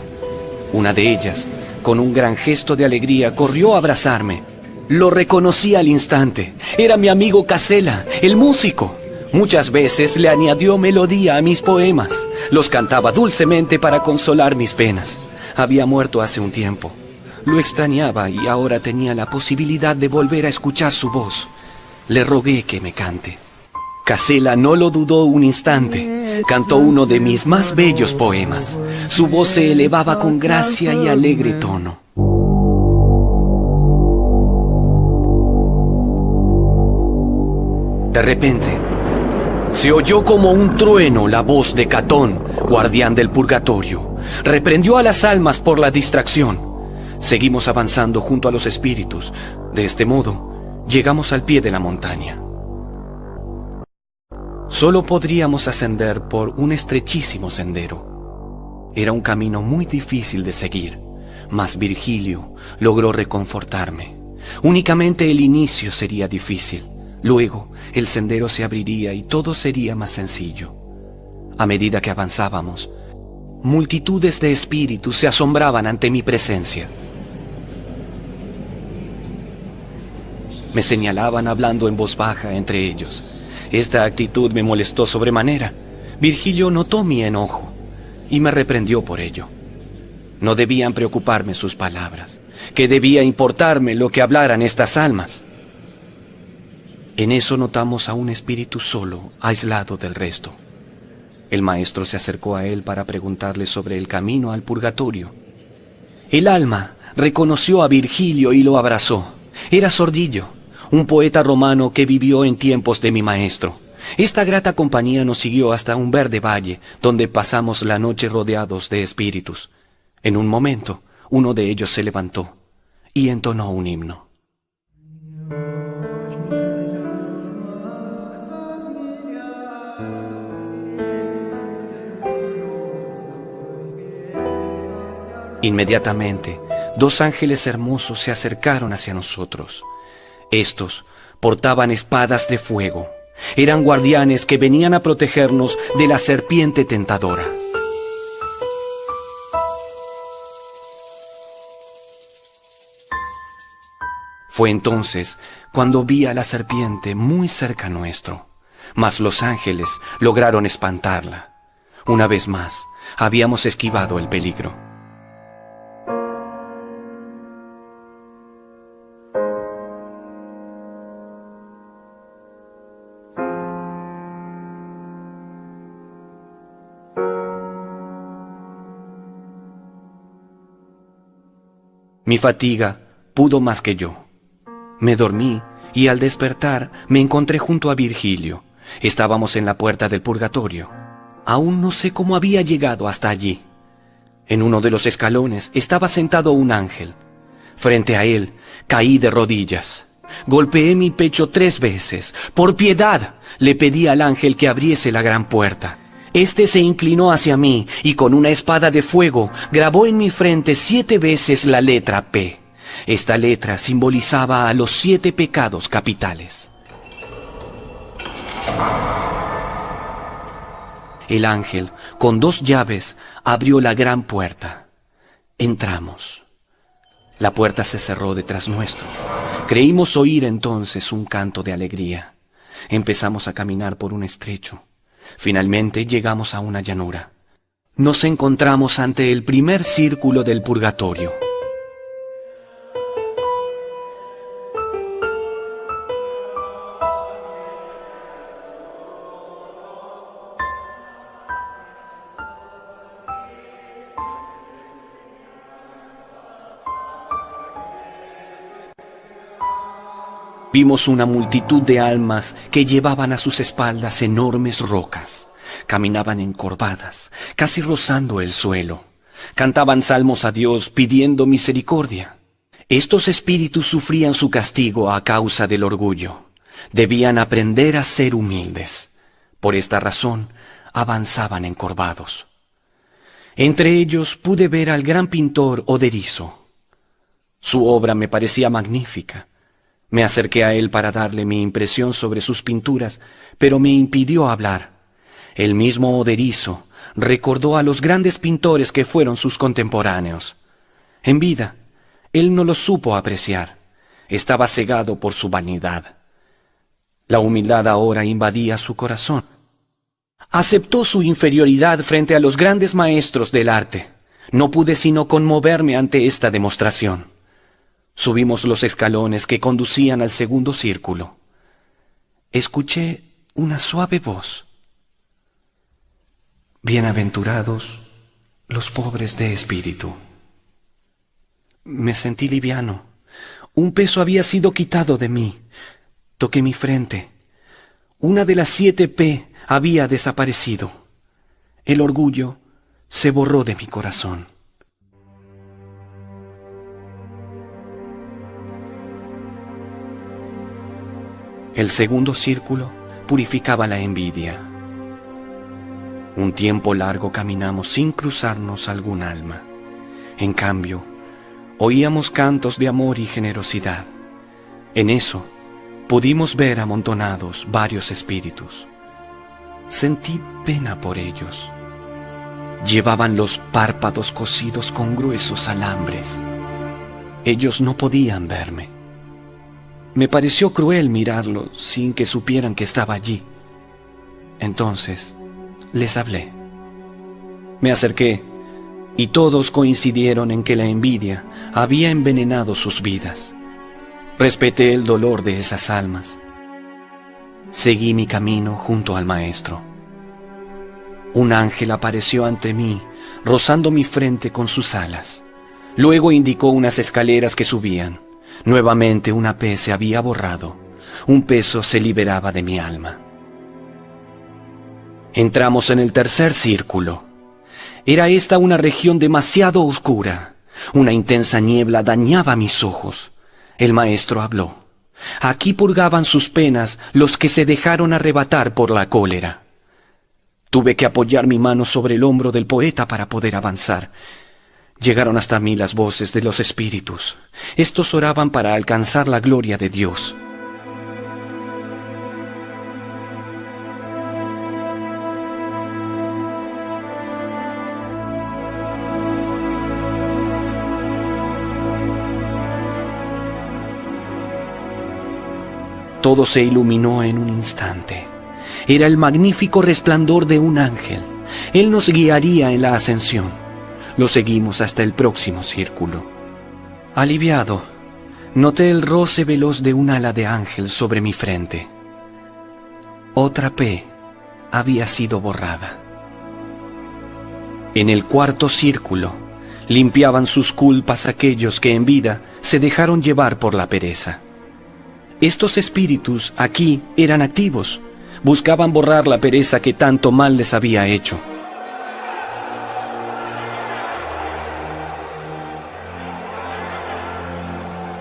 Una de ellas, con un gran gesto de alegría, corrió a abrazarme. Lo reconocí al instante. Era mi amigo Casella, el músico. Muchas veces le añadió melodía a mis poemas. Los cantaba dulcemente para consolar mis penas. Había muerto hace un tiempo. Lo extrañaba y ahora tenía la posibilidad de volver a escuchar su voz. Le rogué que me cante. Casella no lo dudó un instante. Cantó uno de mis más bellos poemas. Su voz se elevaba con gracia y alegre tono. De repente, se oyó como un trueno la voz de Catón, guardián del purgatorio. Reprendió a las almas por la distracción. Seguimos avanzando junto a los espíritus. De este modo, llegamos al pie de la montaña. Solo podríamos ascender por un estrechísimo sendero. Era un camino muy difícil de seguir, mas Virgilio logró reconfortarme. Únicamente el inicio sería difícil. Luego, el sendero se abriría y todo sería más sencillo. A medida que avanzábamos, multitudes de espíritus se asombraban ante mi presencia. Me señalaban hablando en voz baja entre ellos. Esta actitud me molestó sobremanera. Virgilio notó mi enojo y me reprendió por ello. No debían preocuparme sus palabras, que debía importarme lo que hablaran estas almas. En eso notamos a un espíritu solo, aislado del resto. El maestro se acercó a él para preguntarle sobre el camino al purgatorio. El alma reconoció a Virgilio y lo abrazó. Era Sordillo, un poeta romano que vivió en tiempos de mi maestro. Esta grata compañía nos siguió hasta un verde valle, donde pasamos la noche rodeados de espíritus. En un momento, uno de ellos se levantó y entonó un himno. Inmediatamente, dos ángeles hermosos se acercaron hacia nosotros. Estos portaban espadas de fuego. Eran guardianes que venían a protegernos de la serpiente tentadora. Fue entonces cuando vi a la serpiente muy cerca nuestro, mas los ángeles lograron espantarla. Una vez más, habíamos esquivado el peligro. Mi fatiga pudo más que yo. Me dormí y al despertar me encontré junto a Virgilio. Estábamos en la puerta del purgatorio. Aún no sé cómo había llegado hasta allí. En uno de los escalones estaba sentado un ángel. Frente a él caí de rodillas. Golpeé mi pecho 3 veces. Por piedad le pedí al ángel que abriese la gran puerta. Este se inclinó hacia mí y con una espada de fuego grabó en mi frente 7 veces la letra P. Esta letra simbolizaba a los 7 pecados capitales. El ángel, con 2 llaves, abrió la gran puerta. Entramos. La puerta se cerró detrás nuestro. Creímos oír entonces un canto de alegría. Empezamos a caminar por un estrecho. Finalmente llegamos a una llanura. Nos encontramos ante el primer círculo del purgatorio. Vimos una multitud de almas que llevaban a sus espaldas enormes rocas. Caminaban encorvadas, casi rozando el suelo. Cantaban salmos a Dios pidiendo misericordia. Estos espíritus sufrían su castigo a causa del orgullo. Debían aprender a ser humildes. Por esta razón, avanzaban encorvados. Entre ellos pude ver al gran pintor Oderizo. Su obra me parecía magnífica. Me acerqué a él para darle mi impresión sobre sus pinturas, pero me impidió hablar. El mismo Oderizo recordó a los grandes pintores que fueron sus contemporáneos. En vida, él no los supo apreciar. Estaba cegado por su vanidad. La humildad ahora invadía su corazón. Aceptó su inferioridad frente a los grandes maestros del arte. No pude sino conmoverme ante esta demostración. Subimos los escalones que conducían al segundo círculo. Escuché una suave voz. Bienaventurados los pobres de espíritu. Me sentí liviano. Un peso había sido quitado de mí. Toqué mi frente. Una de las 7 P había desaparecido. El orgullo se borró de mi corazón. El segundo círculo purificaba la envidia. Un tiempo largo caminamos sin cruzarnos algún alma. En cambio, oíamos cantos de amor y generosidad. En eso, pudimos ver amontonados varios espíritus. Sentí pena por ellos. Llevaban los párpados cosidos con gruesos alambres. Ellos no podían verme. Me pareció cruel mirarlos sin que supieran que estaba allí. Entonces les hablé. Me acerqué y todos coincidieron en que la envidia había envenenado sus vidas. Respeté el dolor de esas almas. Seguí mi camino junto al Maestro. Un ángel apareció ante mí, rozando mi frente con sus alas. Luego indicó unas escaleras que subían. Nuevamente una P se había borrado. Un peso se liberaba de mi alma. Entramos en el tercer círculo. Era esta una región demasiado oscura. Una intensa niebla dañaba mis ojos. El Maestro habló. Aquí purgaban sus penas los que se dejaron arrebatar por la cólera. Tuve que apoyar mi mano sobre el hombro del poeta para poder avanzar. Llegaron hasta mí las voces de los espíritus. Estos oraban para alcanzar la gloria de Dios. Todo se iluminó en un instante. Era el magnífico resplandor de un ángel. Él nos guiaría en la ascensión. Lo seguimos hasta el próximo círculo. Aliviado, noté el roce veloz de un ala de ángel sobre mi frente. Otra P había sido borrada. En el cuarto círculo, limpiaban sus culpas aquellos que en vida se dejaron llevar por la pereza. Estos espíritus aquí eran activos. Buscaban borrar la pereza que tanto mal les había hecho.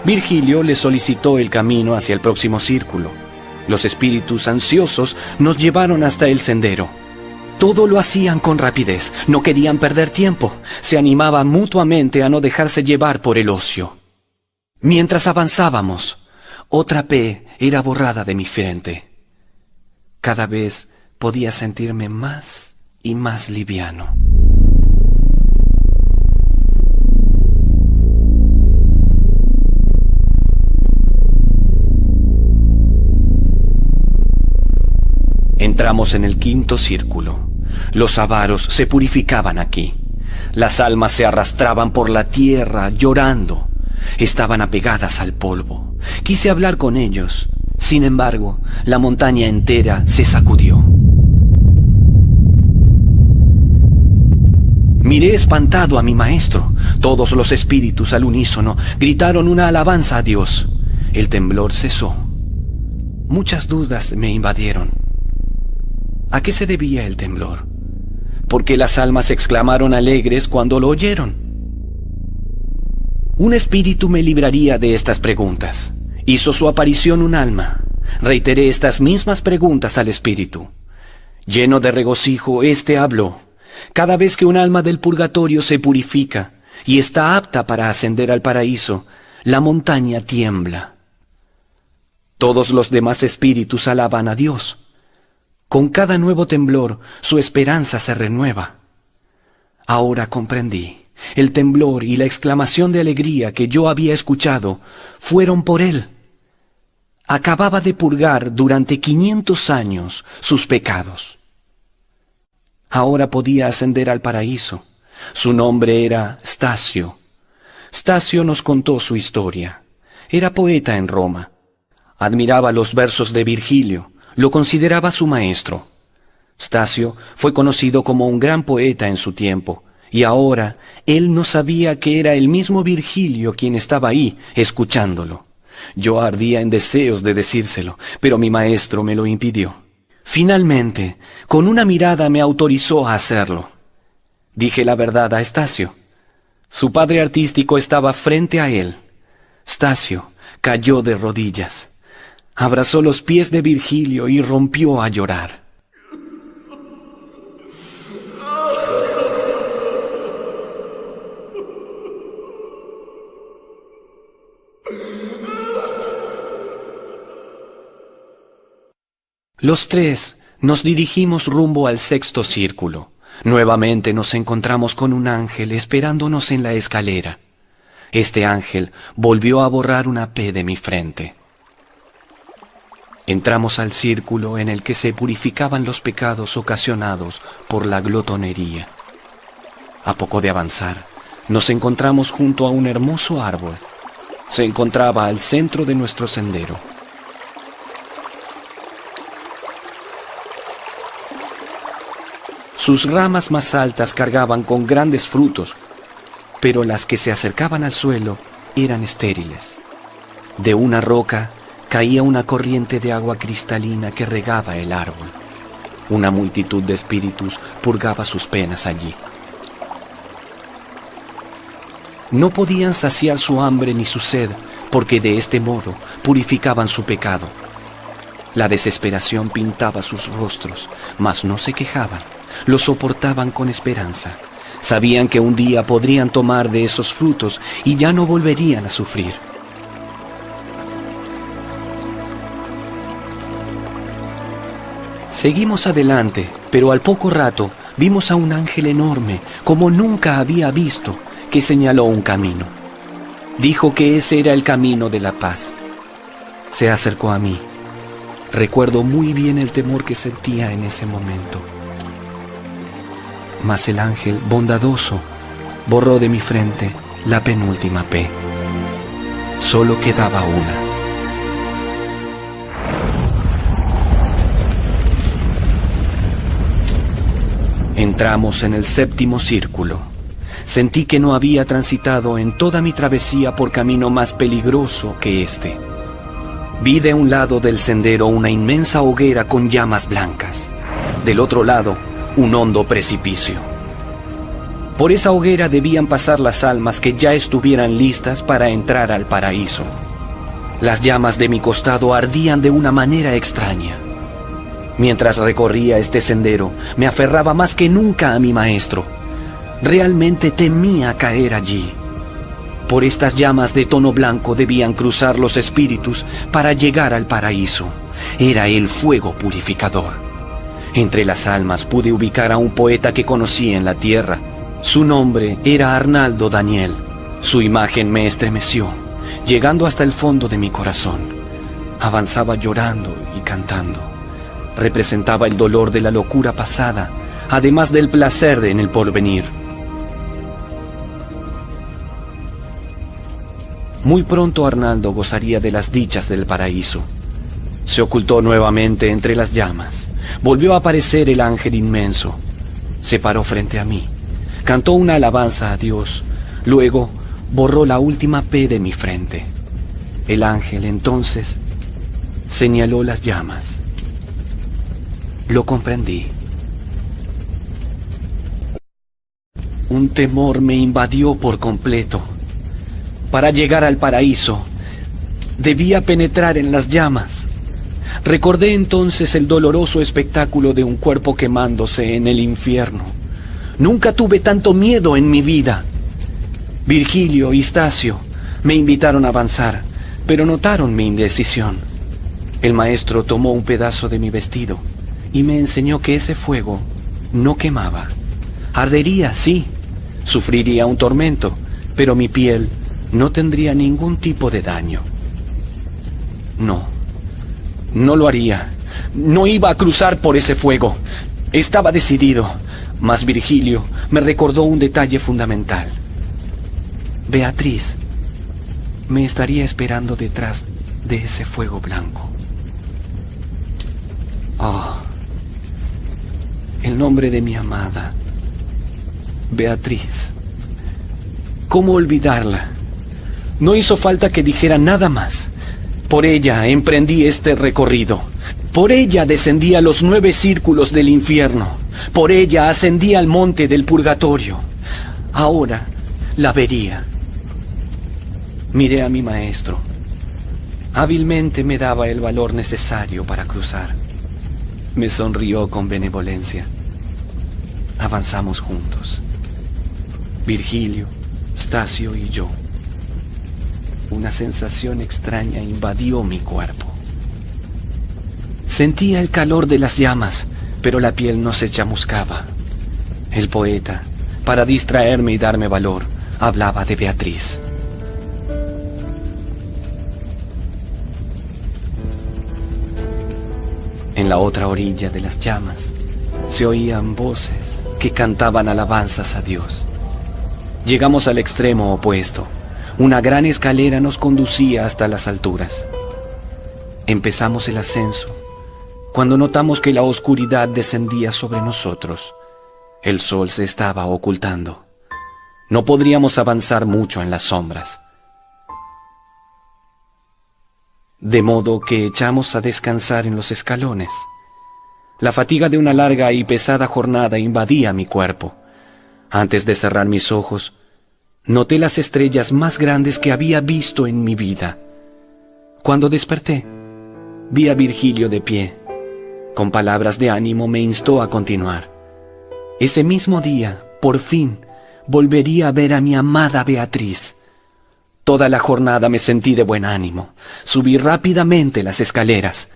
Virgilio le solicitó el camino hacia el próximo círculo. Los espíritus ansiosos nos llevaron hasta el sendero. Todo lo hacían con rapidez, no querían perder tiempo, se animaban mutuamente a no dejarse llevar por el ocio. Mientras avanzábamos, otra P era borrada de mi frente. Cada vez podía sentirme más y más liviano. Entramos en el quinto círculo. Los avaros se purificaban aquí. Las almas se arrastraban por la tierra llorando. Estaban apegadas al polvo. Quise hablar con ellos. Sin embargo, la montaña entera se sacudió. Miré espantado a mi maestro. Todos los espíritus al unísono gritaron una alabanza a Dios. El temblor cesó. Muchas dudas me invadieron. ¿A qué se debía el temblor? ¿Por qué las almas exclamaron alegres cuando lo oyeron? Un espíritu me libraría de estas preguntas. Hizo su aparición un alma. Reiteré estas mismas preguntas al espíritu. Lleno de regocijo, éste habló. Cada vez que un alma del purgatorio se purifica y está apta para ascender al paraíso, la montaña tiembla. Todos los demás espíritus alaban a Dios. Con cada nuevo temblor, su esperanza se renueva. Ahora comprendí. El temblor y la exclamación de alegría que yo había escuchado fueron por él. Acababa de purgar durante 500 años sus pecados. Ahora podía ascender al paraíso. Su nombre era Stasio. Stasio nos contó su historia. Era poeta en Roma. Admiraba los versos de Virgilio. Lo consideraba su maestro. Stasio fue conocido como un gran poeta en su tiempo. Y ahora él no sabía que era el mismo Virgilio quien estaba ahí, escuchándolo. Yo ardía en deseos de decírselo, pero mi maestro me lo impidió. Finalmente, con una mirada me autorizó a hacerlo. Dije la verdad a Stasio. Su padre artístico estaba frente a él. Stasio cayó de rodillas. Abrazó los pies de Virgilio y rompió a llorar. Los tres nos dirigimos rumbo al sexto círculo. Nuevamente nos encontramos con un ángel esperándonos en la escalera. Este ángel volvió a borrar una P de mi frente. Entramos al círculo en el que se purificaban los pecados ocasionados por la glotonería. A poco de avanzar, nos encontramos junto a un hermoso árbol. Se encontraba al centro de nuestro sendero. Sus ramas más altas cargaban con grandes frutos, pero las que se acercaban al suelo eran estériles. De una roca caía una corriente de agua cristalina que regaba el árbol. Una multitud de espíritus purgaba sus penas allí. No podían saciar su hambre ni su sed, porque de este modo purificaban su pecado. La desesperación pintaba sus rostros, mas no se quejaban, lo soportaban con esperanza. Sabían que un día podrían tomar de esos frutos y ya no volverían a sufrir. Seguimos adelante, pero al poco rato vimos a un ángel enorme, como nunca había visto, que señaló un camino. Dijo que ese era el camino de la paz. Se acercó a mí. Recuerdo muy bien el temor que sentía en ese momento. Mas el ángel, bondadoso, borró de mi frente la penúltima P. Solo quedaba una. Entramos en el séptimo círculo. Sentí que no había transitado en toda mi travesía por camino más peligroso que este. Vi de un lado del sendero una inmensa hoguera con llamas blancas. Del otro lado, un hondo precipicio. Por esa hoguera debían pasar las almas que ya estuvieran listas para entrar al paraíso. Las llamas de mi costado ardían de una manera extraña. Mientras recorría este sendero, me aferraba más que nunca a mi maestro. Realmente temía caer allí. Por estas llamas de tono blanco debían cruzar los espíritus para llegar al paraíso. Era el fuego purificador. Entre las almas pude ubicar a un poeta que conocí en la tierra. Su nombre era Arnaldo Daniel. Su imagen me estremeció, llegando hasta el fondo de mi corazón. Avanzaba llorando y cantando. Representaba el dolor de la locura pasada, además del placer en el porvenir. Muy pronto Arnaldo gozaría de las dichas del paraíso. Se ocultó nuevamente entre las llamas. Volvió a aparecer el ángel inmenso. Se paró frente a mí. Cantó una alabanza a Dios. Luego borró la última P de mi frente. El ángel entonces señaló las llamas. Lo comprendí. Un temor me invadió por completo. Para llegar al paraíso, debía penetrar en las llamas. Recordé entonces el doloroso espectáculo de un cuerpo quemándose en el infierno. Nunca tuve tanto miedo en mi vida. Virgilio y Stacio me invitaron a avanzar, pero notaron mi indecisión. El maestro tomó un pedazo de mi vestido y me enseñó que ese fuego no quemaba. Ardería, sí, sufriría un tormento, pero mi piel no tendría ningún tipo de daño. No lo haría. No iba a cruzar por ese fuego. Estaba decidido, mas Virgilio me recordó un detalle fundamental. Beatriz me estaría esperando detrás de ese fuego blanco. Oh, el nombre de mi amada, Beatriz. ¿Cómo olvidarla? No hizo falta que dijera nada más. Por ella emprendí este recorrido. Por ella descendí a los 9 círculos del infierno. Por ella ascendí al monte del purgatorio. Ahora la vería. Miré a mi maestro. Hábilmente me daba el valor necesario para cruzar. Me sonrió con benevolencia. Avanzamos juntos. Virgilio, Stacio y yo. Una sensación extraña invadió mi cuerpo. Sentía el calor de las llamas, pero la piel no se chamuscaba. El poeta, para distraerme y darme valor, hablaba de Beatriz. En la otra orilla de las llamas se oían voces que cantaban alabanzas a Dios. Llegamos al extremo opuesto. Una gran escalera nos conducía hasta las alturas. Empezamos el ascenso cuando notamos que la oscuridad descendía sobre nosotros. El sol se estaba ocultando. No podríamos avanzar mucho en las sombras. De modo que echamos a descansar en los escalones. La fatiga de una larga y pesada jornada invadía mi cuerpo. Antes de cerrar mis ojos, noté las estrellas más grandes que había visto en mi vida. Cuando desperté, vi a Virgilio de pie. Con palabras de ánimo me instó a continuar. Ese mismo día, por fin, volvería a ver a mi amada Beatriz. Toda la jornada me sentí de buen ánimo. Subí rápidamente las escaleras.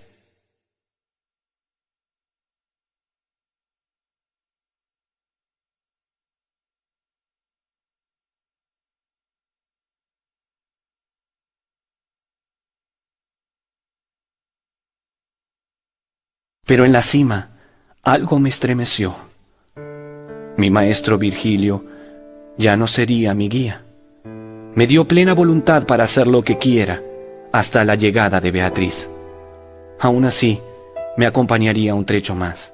Pero en la cima, algo me estremeció. Mi maestro Virgilio ya no sería mi guía. Me dio plena voluntad para hacer lo que quiera hasta la llegada de Beatriz. Aún así, me acompañaría un trecho más.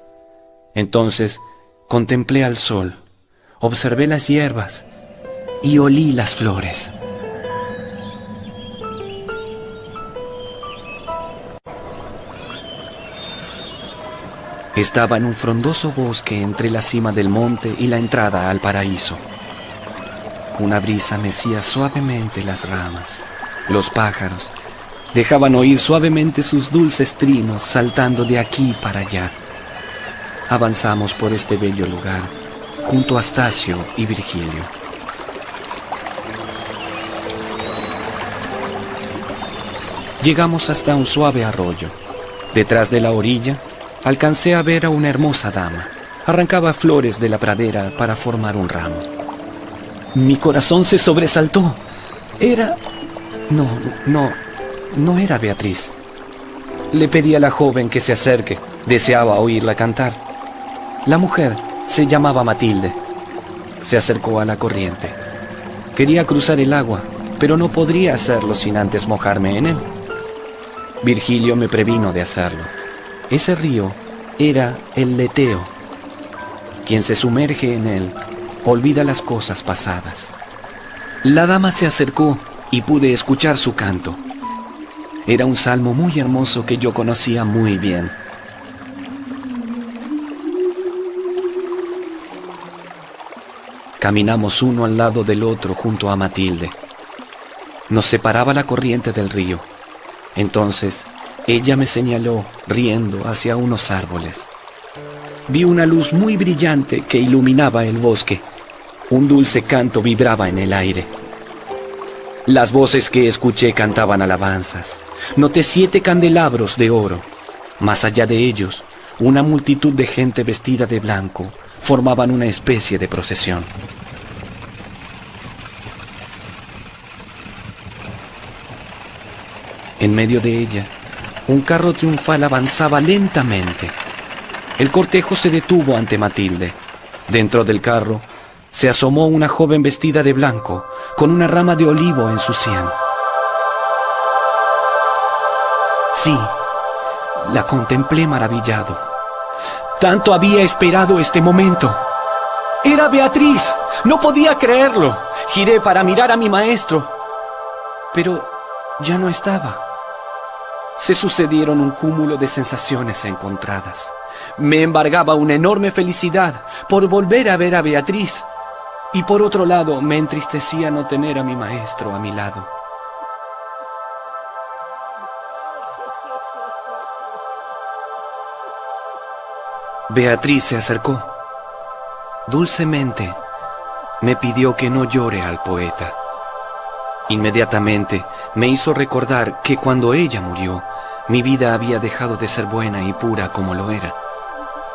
Entonces, contemplé al sol, observé las hierbas y olí las flores. Estaba en un frondoso bosque entre la cima del monte y la entrada al paraíso. Una brisa mecía suavemente las ramas. Los pájaros dejaban oír suavemente sus dulces trinos saltando de aquí para allá. Avanzamos por este bello lugar junto a Astacio y Virgilio. Llegamos hasta un suave arroyo. Detrás de la orilla alcancé a ver a una hermosa dama. Arrancaba flores de la pradera para formar un ramo. Mi corazón se sobresaltó. No era Beatriz. Le pedí a la joven que se acerque. Deseaba oírla cantar. La mujer se llamaba Matilde. Se acercó a la corriente. Quería cruzar el agua, pero no podría hacerlo sin antes mojarme en él. Virgilio me previno de hacerlo. Ese río era el Leteo. Quien se sumerge en él olvida las cosas pasadas. La dama se acercó y pude escuchar su canto. Era un salmo muy hermoso que yo conocía muy bien. Caminamos uno al lado del otro junto a Matilde. Nos separaba la corriente del río. Entonces, ella me señaló, riendo, hacia unos árboles. Vi una luz muy brillante que iluminaba el bosque. Un dulce canto vibraba en el aire. Las voces que escuché cantaban alabanzas. Noté 7 candelabros de oro. Más allá de ellos, una multitud de gente vestida de blanco formaban una especie de procesión. En medio de ella, un carro triunfal avanzaba lentamente. El cortejo se detuvo ante Matilde. Dentro del carro se asomó una joven vestida de blanco, con una rama de olivo en su sien. Sí, la contemplé maravillado. Tanto había esperado este momento. ¡Era Beatriz! No podía creerlo. Giré para mirar a mi maestro, pero ya no estaba. Se sucedieron un cúmulo de sensaciones encontradas. Me embargaba una enorme felicidad por volver a ver a Beatriz, y por otro lado me entristecía no tener a mi maestro a mi lado. Beatriz se acercó. Dulcemente me pidió que no llore al poeta. Inmediatamente me hizo recordar que cuando ella murió, mi vida había dejado de ser buena y pura como lo era.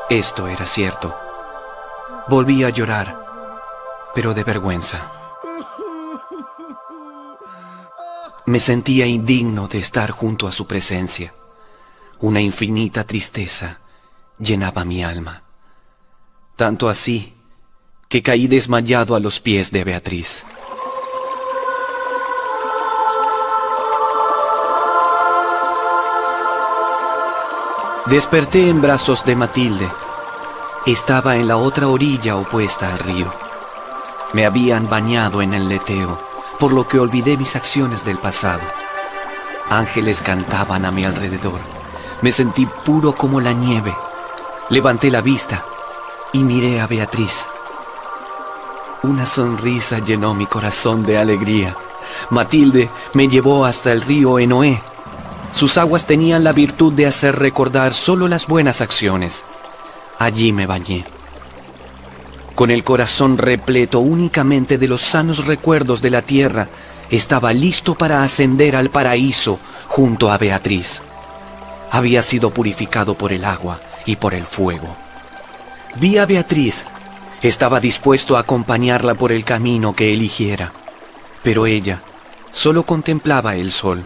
Esto era cierto. Volví a llorar, pero de vergüenza. Me sentía indigno de estar junto a su presencia. Una infinita tristeza llenaba mi alma. Tanto así que caí desmayado a los pies de Beatriz. Desperté en brazos de Matilde. Estaba en la otra orilla opuesta al río. Me habían bañado en el leteo, por lo que olvidé mis acciones del pasado. Ángeles cantaban a mi alrededor. Me sentí puro como la nieve. Levanté la vista y miré a Beatriz. Una sonrisa llenó mi corazón de alegría. Matilde me llevó hasta el río Enoé. Sus aguas tenían la virtud de hacer recordar solo las buenas acciones. Allí me bañé. Con el corazón repleto únicamente de los sanos recuerdos de la tierra, estaba listo para ascender al paraíso junto a Beatriz. Había sido purificado por el agua y por el fuego. Vi a Beatriz. Estaba dispuesto a acompañarla por el camino que eligiera. Pero ella solo contemplaba el sol.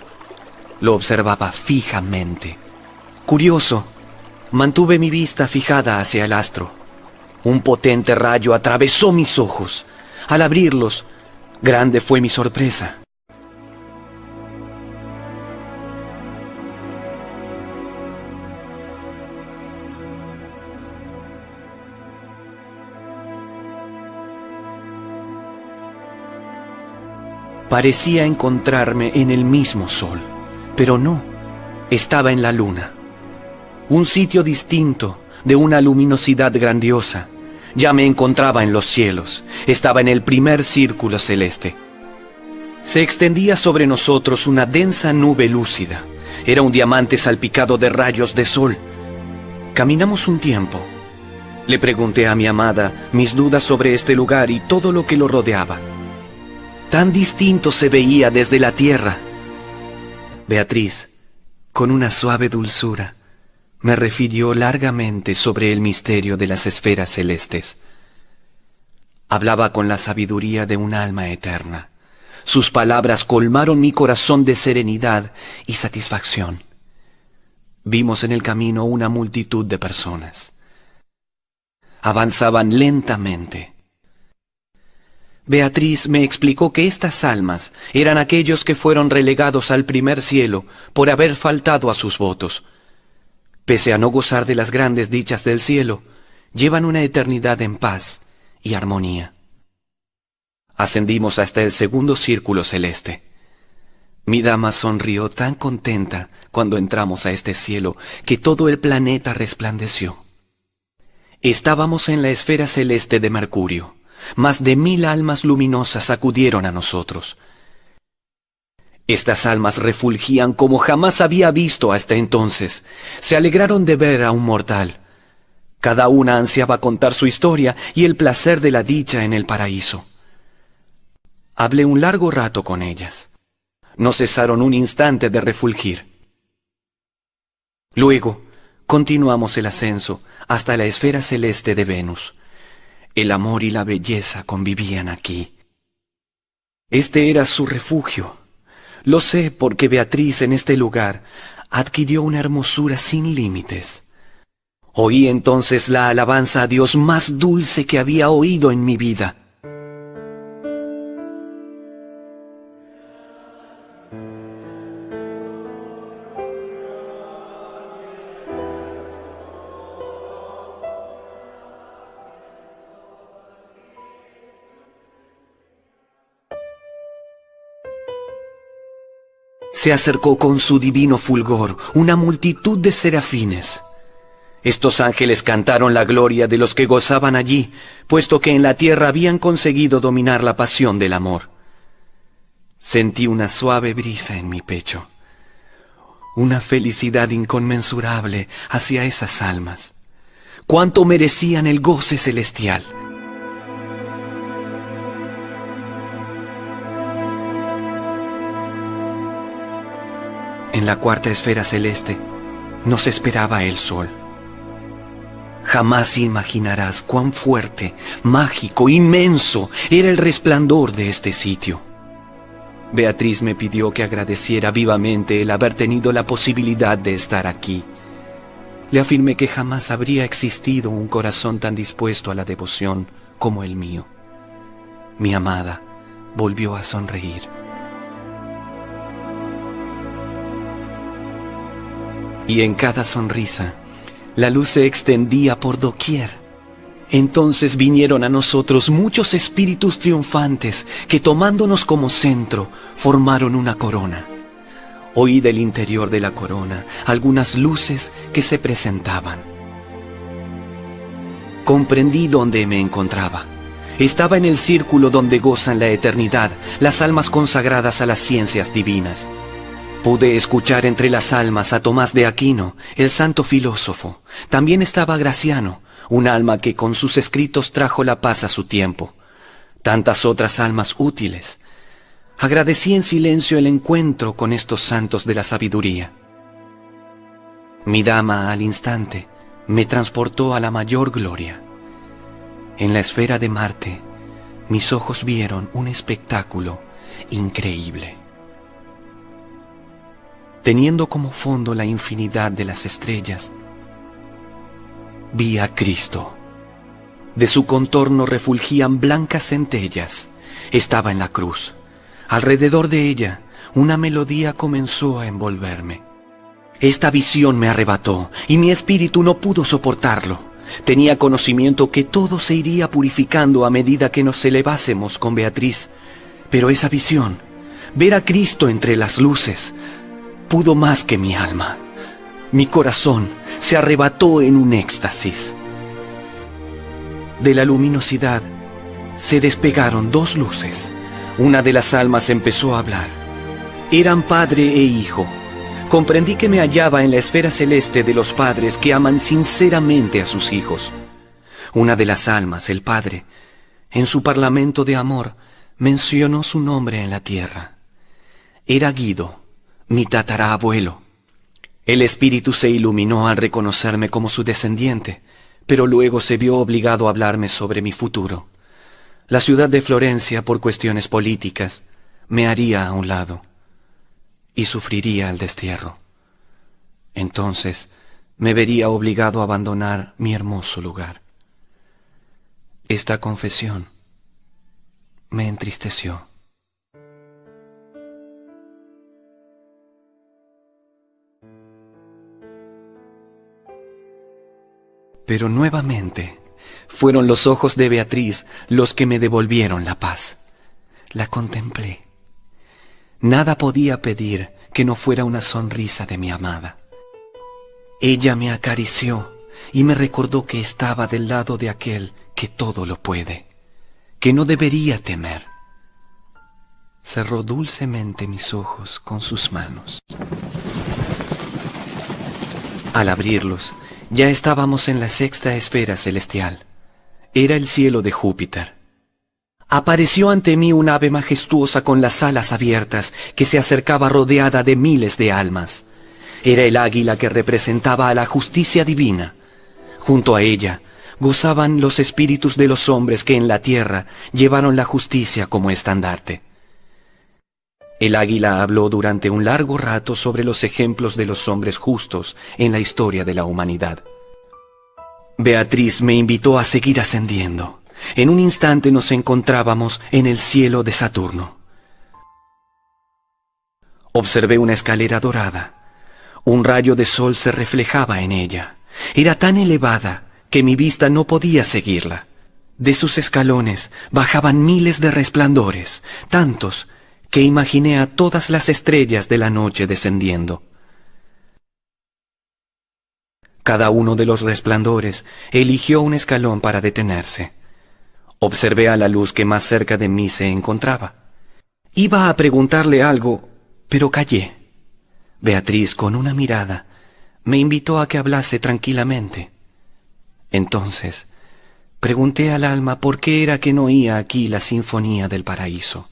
Lo observaba fijamente. Curioso, mantuve mi vista fijada hacia el astro. Un potente rayo atravesó mis ojos. Al abrirlos, grande fue mi sorpresa. Parecía encontrarme en el mismo sol, pero no, estaba en la luna. Un sitio distinto, de una luminosidad grandiosa. Ya me encontraba en los cielos, estaba en el primer círculo celeste. Se extendía sobre nosotros una densa nube lúcida. Era un diamante salpicado de rayos de sol. Caminamos un tiempo. Le pregunté a mi amada mis dudas sobre este lugar y todo lo que lo rodeaba. Tan distinto se veía desde la tierra. Beatriz, con una suave dulzura, me refirió largamente sobre el misterio de las esferas celestes. Hablaba con la sabiduría de un alma eterna. Sus palabras colmaron mi corazón de serenidad y satisfacción. Vimos en el camino una multitud de personas. Avanzaban lentamente. Beatriz me explicó que estas almas eran aquellos que fueron relegados al primer cielo por haber faltado a sus votos. Pese a no gozar de las grandes dichas del cielo, llevan una eternidad en paz y armonía. Ascendimos hasta el segundo círculo celeste. Mi dama sonrió tan contenta cuando entramos a este cielo que todo el planeta resplandeció. Estábamos en la esfera celeste de Mercurio. Más de 1000 almas luminosas acudieron a nosotros. Estas almas refulgían como jamás había visto hasta entonces. Se alegraron de ver a un mortal. Cada una ansiaba contar su historia y el placer de la dicha en el paraíso. Hablé un largo rato con ellas. No cesaron un instante de refulgir. Luego, continuamos el ascenso hasta la esfera celeste de Venus. El amor y la belleza convivían aquí. Este era su refugio. Lo sé porque Beatriz en este lugar adquirió una hermosura sin límites. Oí entonces la alabanza a Dios más dulce que había oído en mi vida. Se acercó con su divino fulgor una multitud de serafines. Estos ángeles cantaron la gloria de los que gozaban allí, puesto que en la tierra habían conseguido dominar la pasión del amor. Sentí una suave brisa en mi pecho, una felicidad inconmensurable hacia esas almas. ¡Cuánto merecían el goce celestial! En la cuarta esfera celeste nos esperaba el sol. Jamás imaginarás cuán fuerte, mágico, inmenso era el resplandor de este sitio. Beatriz me pidió que agradeciera vivamente el haber tenido la posibilidad de estar aquí. Le afirmé que jamás habría existido un corazón tan dispuesto a la devoción como el mío. Mi amada volvió a sonreír. Y en cada sonrisa, la luz se extendía por doquier. Entonces vinieron a nosotros muchos espíritus triunfantes que, tomándonos como centro, formaron una corona. Oí del interior de la corona algunas luces que se presentaban. Comprendí dónde me encontraba. Estaba en el círculo donde gozan la eternidad las almas consagradas a las ciencias divinas. Pude escuchar entre las almas a Tomás de Aquino, el santo filósofo. También estaba Graciano, un alma que con sus escritos trajo la paz a su tiempo. Tantas otras almas útiles. Agradecí en silencio el encuentro con estos santos de la sabiduría. Mi dama, al instante, me transportó a la mayor gloria. En la esfera de Marte, mis ojos vieron un espectáculo increíble. Teniendo como fondo la infinidad de las estrellas, vi a Cristo. De su contorno refulgían blancas centellas. Estaba en la cruz. Alrededor de ella, una melodía comenzó a envolverme. Esta visión me arrebató, y mi espíritu no pudo soportarlo. Tenía conocimiento que todo se iría purificando a medida que nos elevásemos con Beatriz. Pero esa visión, ver a Cristo entre las luces, pudo más que mi alma. Mi corazón se arrebató en un éxtasis. De la luminosidad se despegaron dos luces. Una de las almas empezó a hablar. Eran padre e hijo. Comprendí que me hallaba en la esfera celeste de los padres que aman sinceramente a sus hijos. Una de las almas, el padre, en su parlamento de amor, mencionó su nombre en la tierra. Era Guido, mi tatarabuelo. El espíritu se iluminó al reconocerme como su descendiente, pero luego se vio obligado a hablarme sobre mi futuro. La ciudad de Florencia, por cuestiones políticas, me haría a un lado y sufriría el destierro. Entonces me vería obligado a abandonar mi hermoso lugar. Esta confesión me entristeció. Pero nuevamente fueron los ojos de Beatriz los que me devolvieron la paz. La contemplé. Nada podía pedir que no fuera una sonrisa de mi amada. Ella me acarició y me recordó que estaba del lado de aquel que todo lo puede, que no debería temer. Cerró dulcemente mis ojos con sus manos. Al abrirlos, ya estábamos en la sexta esfera celestial. Era el cielo de Júpiter. Apareció ante mí un ave majestuosa con las alas abiertas que se acercaba rodeada de miles de almas. Era el águila que representaba a la justicia divina. Junto a ella gozaban los espíritus de los hombres que en la tierra llevaron la justicia como estandarte. El águila habló durante un largo rato sobre los ejemplos de los hombres justos en la historia de la humanidad. Beatriz me invitó a seguir ascendiendo. En un instante nos encontrábamos en el cielo de Saturno. Observé una escalera dorada. Un rayo de sol se reflejaba en ella. Era tan elevada que mi vista no podía seguirla. De sus escalones bajaban miles de resplandores, tantos que imaginé a todas las estrellas de la noche descendiendo. Cada uno de los resplandores eligió un escalón para detenerse. Observé a la luz que más cerca de mí se encontraba. Iba a preguntarle algo, pero callé. Beatriz, con una mirada, me invitó a que hablase tranquilamente. Entonces, pregunté al alma por qué era que no oía aquí la sinfonía del paraíso.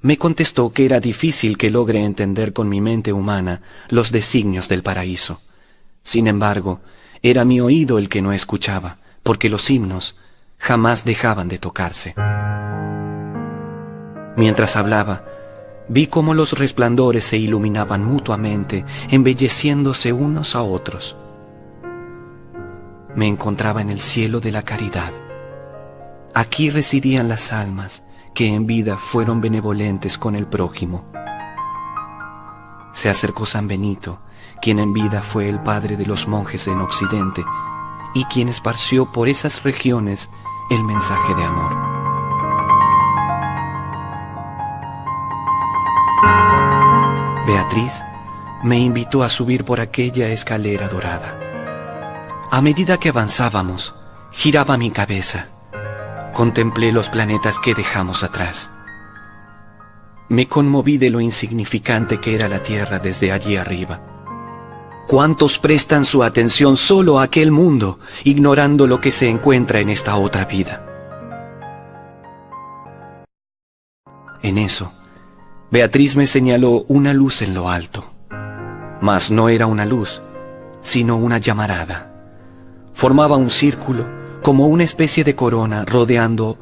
Me contestó que era difícil que logre entender con mi mente humana los designios del paraíso. Sin embargo, Era mi oído el que no escuchaba, porque los himnos jamás dejaban de tocarse. Mientras hablaba, vi cómo los resplandores se iluminaban mutuamente, embelleciéndose unos a otros. Me encontraba en el cielo de la caridad. Aquí residían las almas que en vida fueron benevolentes con el prójimo. Se acercó San Benito, quien en vida fue el padre de los monjes en Occidente y quien esparció por esas regiones el mensaje de amor. Beatriz me invitó a subir por aquella escalera dorada. A medida que avanzábamos, giraba mi cabeza. Contemplé los planetas que dejamos atrás. Me conmoví de lo insignificante que era la Tierra desde allí arriba. ¿Cuántos prestan su atención solo a aquel mundo, ignorando lo que se encuentra en esta otra vida? En eso, Beatriz me señaló una luz en lo alto. Mas no era una luz, sino una llamarada. Formaba un círculo, como una especie de corona rodeando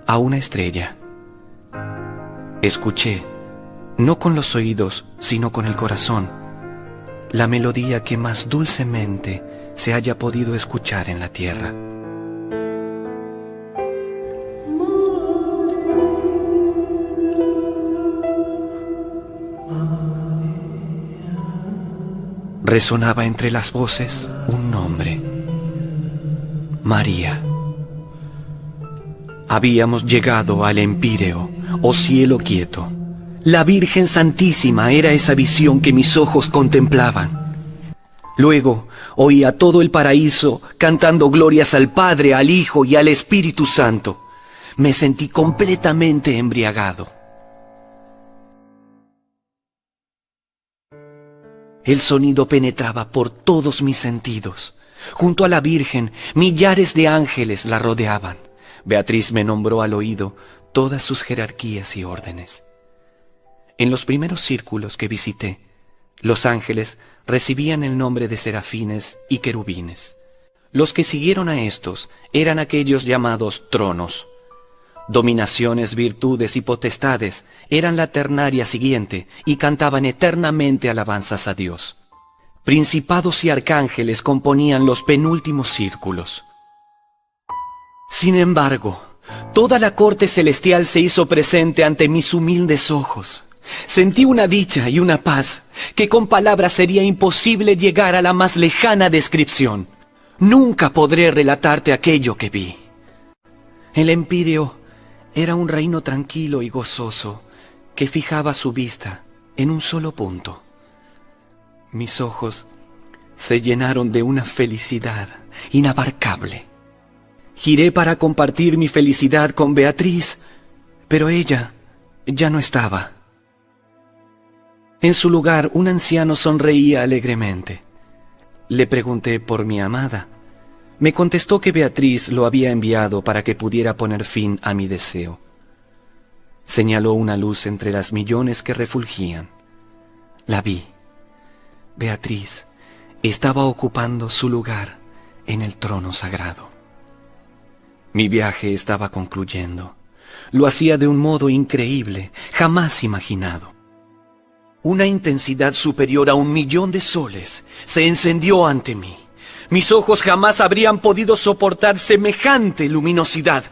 a una estrella. Escuché, no con los oídos, sino con el corazón, la melodía que más dulcemente se haya podido escuchar en la tierra. Resonaba entre las voces un nombre: María. Habíamos llegado al Empíreo, o cielo quieto. La Virgen Santísima era esa visión que mis ojos contemplaban. Luego oía todo el paraíso cantando glorias al Padre, al Hijo y al Espíritu Santo. Me sentí completamente embriagado. El sonido penetraba por todos mis sentidos. Junto a la Virgen, millares de ángeles la rodeaban. Beatriz me nombró al oído todas sus jerarquías y órdenes. En los primeros círculos que visité, los ángeles recibían el nombre de serafines y querubines. Los que siguieron a estos eran aquellos llamados tronos. Dominaciones, virtudes y potestades eran la ternaria siguiente y cantaban eternamente alabanzas a Dios. Principados y arcángeles componían los penúltimos círculos. Sin embargo, toda la corte celestial se hizo presente ante mis humildes ojos. Sentí una dicha y una paz que con palabras sería imposible llegar a la más lejana descripción. Nunca podré relatarte aquello que vi. El Empíreo era un reino tranquilo y gozoso que fijaba su vista en un solo punto. Mis ojos se llenaron de una felicidad inabarcable. Giré para compartir mi felicidad con Beatriz, pero ella ya no estaba. En su lugar, un anciano sonreía alegremente. Le pregunté por mi amada. Me contestó que Beatriz lo había enviado para que pudiera poner fin a mi deseo. Señaló una luz entre las millones que refulgían. La vi. Beatriz estaba ocupando su lugar en el trono sagrado. Mi viaje estaba concluyendo. Lo hacía de un modo increíble, jamás imaginado. Una intensidad superior a 1.000.000 de soles se encendió ante mí. Mis ojos jamás habrían podido soportar semejante luminosidad.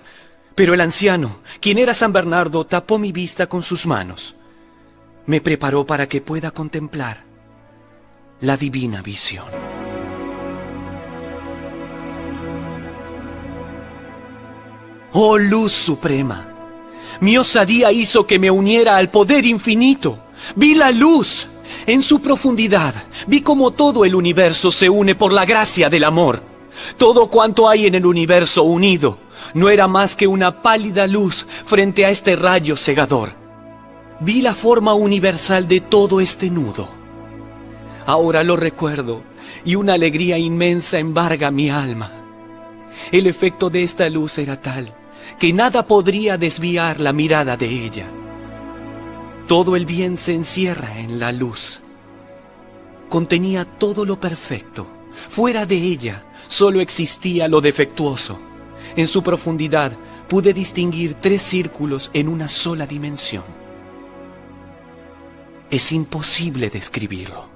Pero el anciano, quien era San Bernardo, tapó mi vista con sus manos. Me preparó para que pueda contemplar la divina visión. ¡Oh luz suprema! Mi osadía hizo que me uniera al poder infinito. Vi la luz. En su profundidad vi cómo todo el universo se une por la gracia del amor. Todo cuanto hay en el universo unido no era más que una pálida luz frente a este rayo cegador. Vi la forma universal de todo este nudo. Ahora lo recuerdo y una alegría inmensa embarga mi alma. El efecto de esta luz era tal que nada podría desviar la mirada de ella. Todo el bien se encierra en la luz. Contenía todo lo perfecto, Fuera de ella solo existía lo defectuoso. En su profundidad pude distinguir 3 círculos en una sola dimensión. Es imposible describirlo.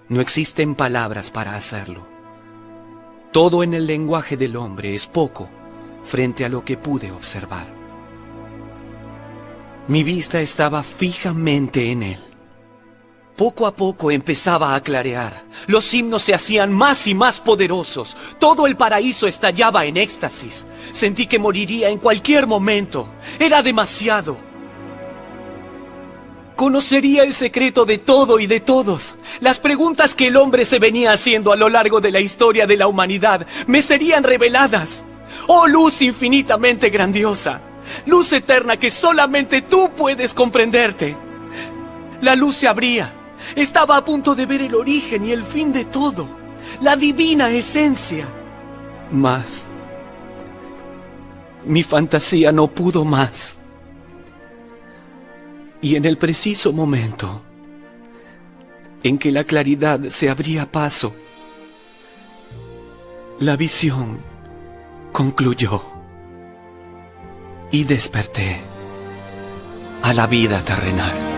No existen palabras para hacerlo. Todo en el lenguaje del hombre es poco frente a lo que pude observar. Mi vista estaba fijamente en él. Poco a poco empezaba a clarear. Los himnos se hacían más y más poderosos. Todo el paraíso estallaba en éxtasis. Sentí que moriría en cualquier momento. Era demasiado. Conocería el secreto de todo y de todos. Las preguntas que el hombre se venía haciendo a lo largo de la historia de la humanidad me serían reveladas. ¡Oh, luz infinitamente grandiosa! Luz eterna que solamente tú puedes comprenderte. La luz se abría. Estaba a punto de ver el origen y el fin de todo. La divina esencia. Mas mi fantasía no pudo más. Y en el preciso momento en que la claridad se abría paso, la visión concluyó y desperté a la vida terrenal.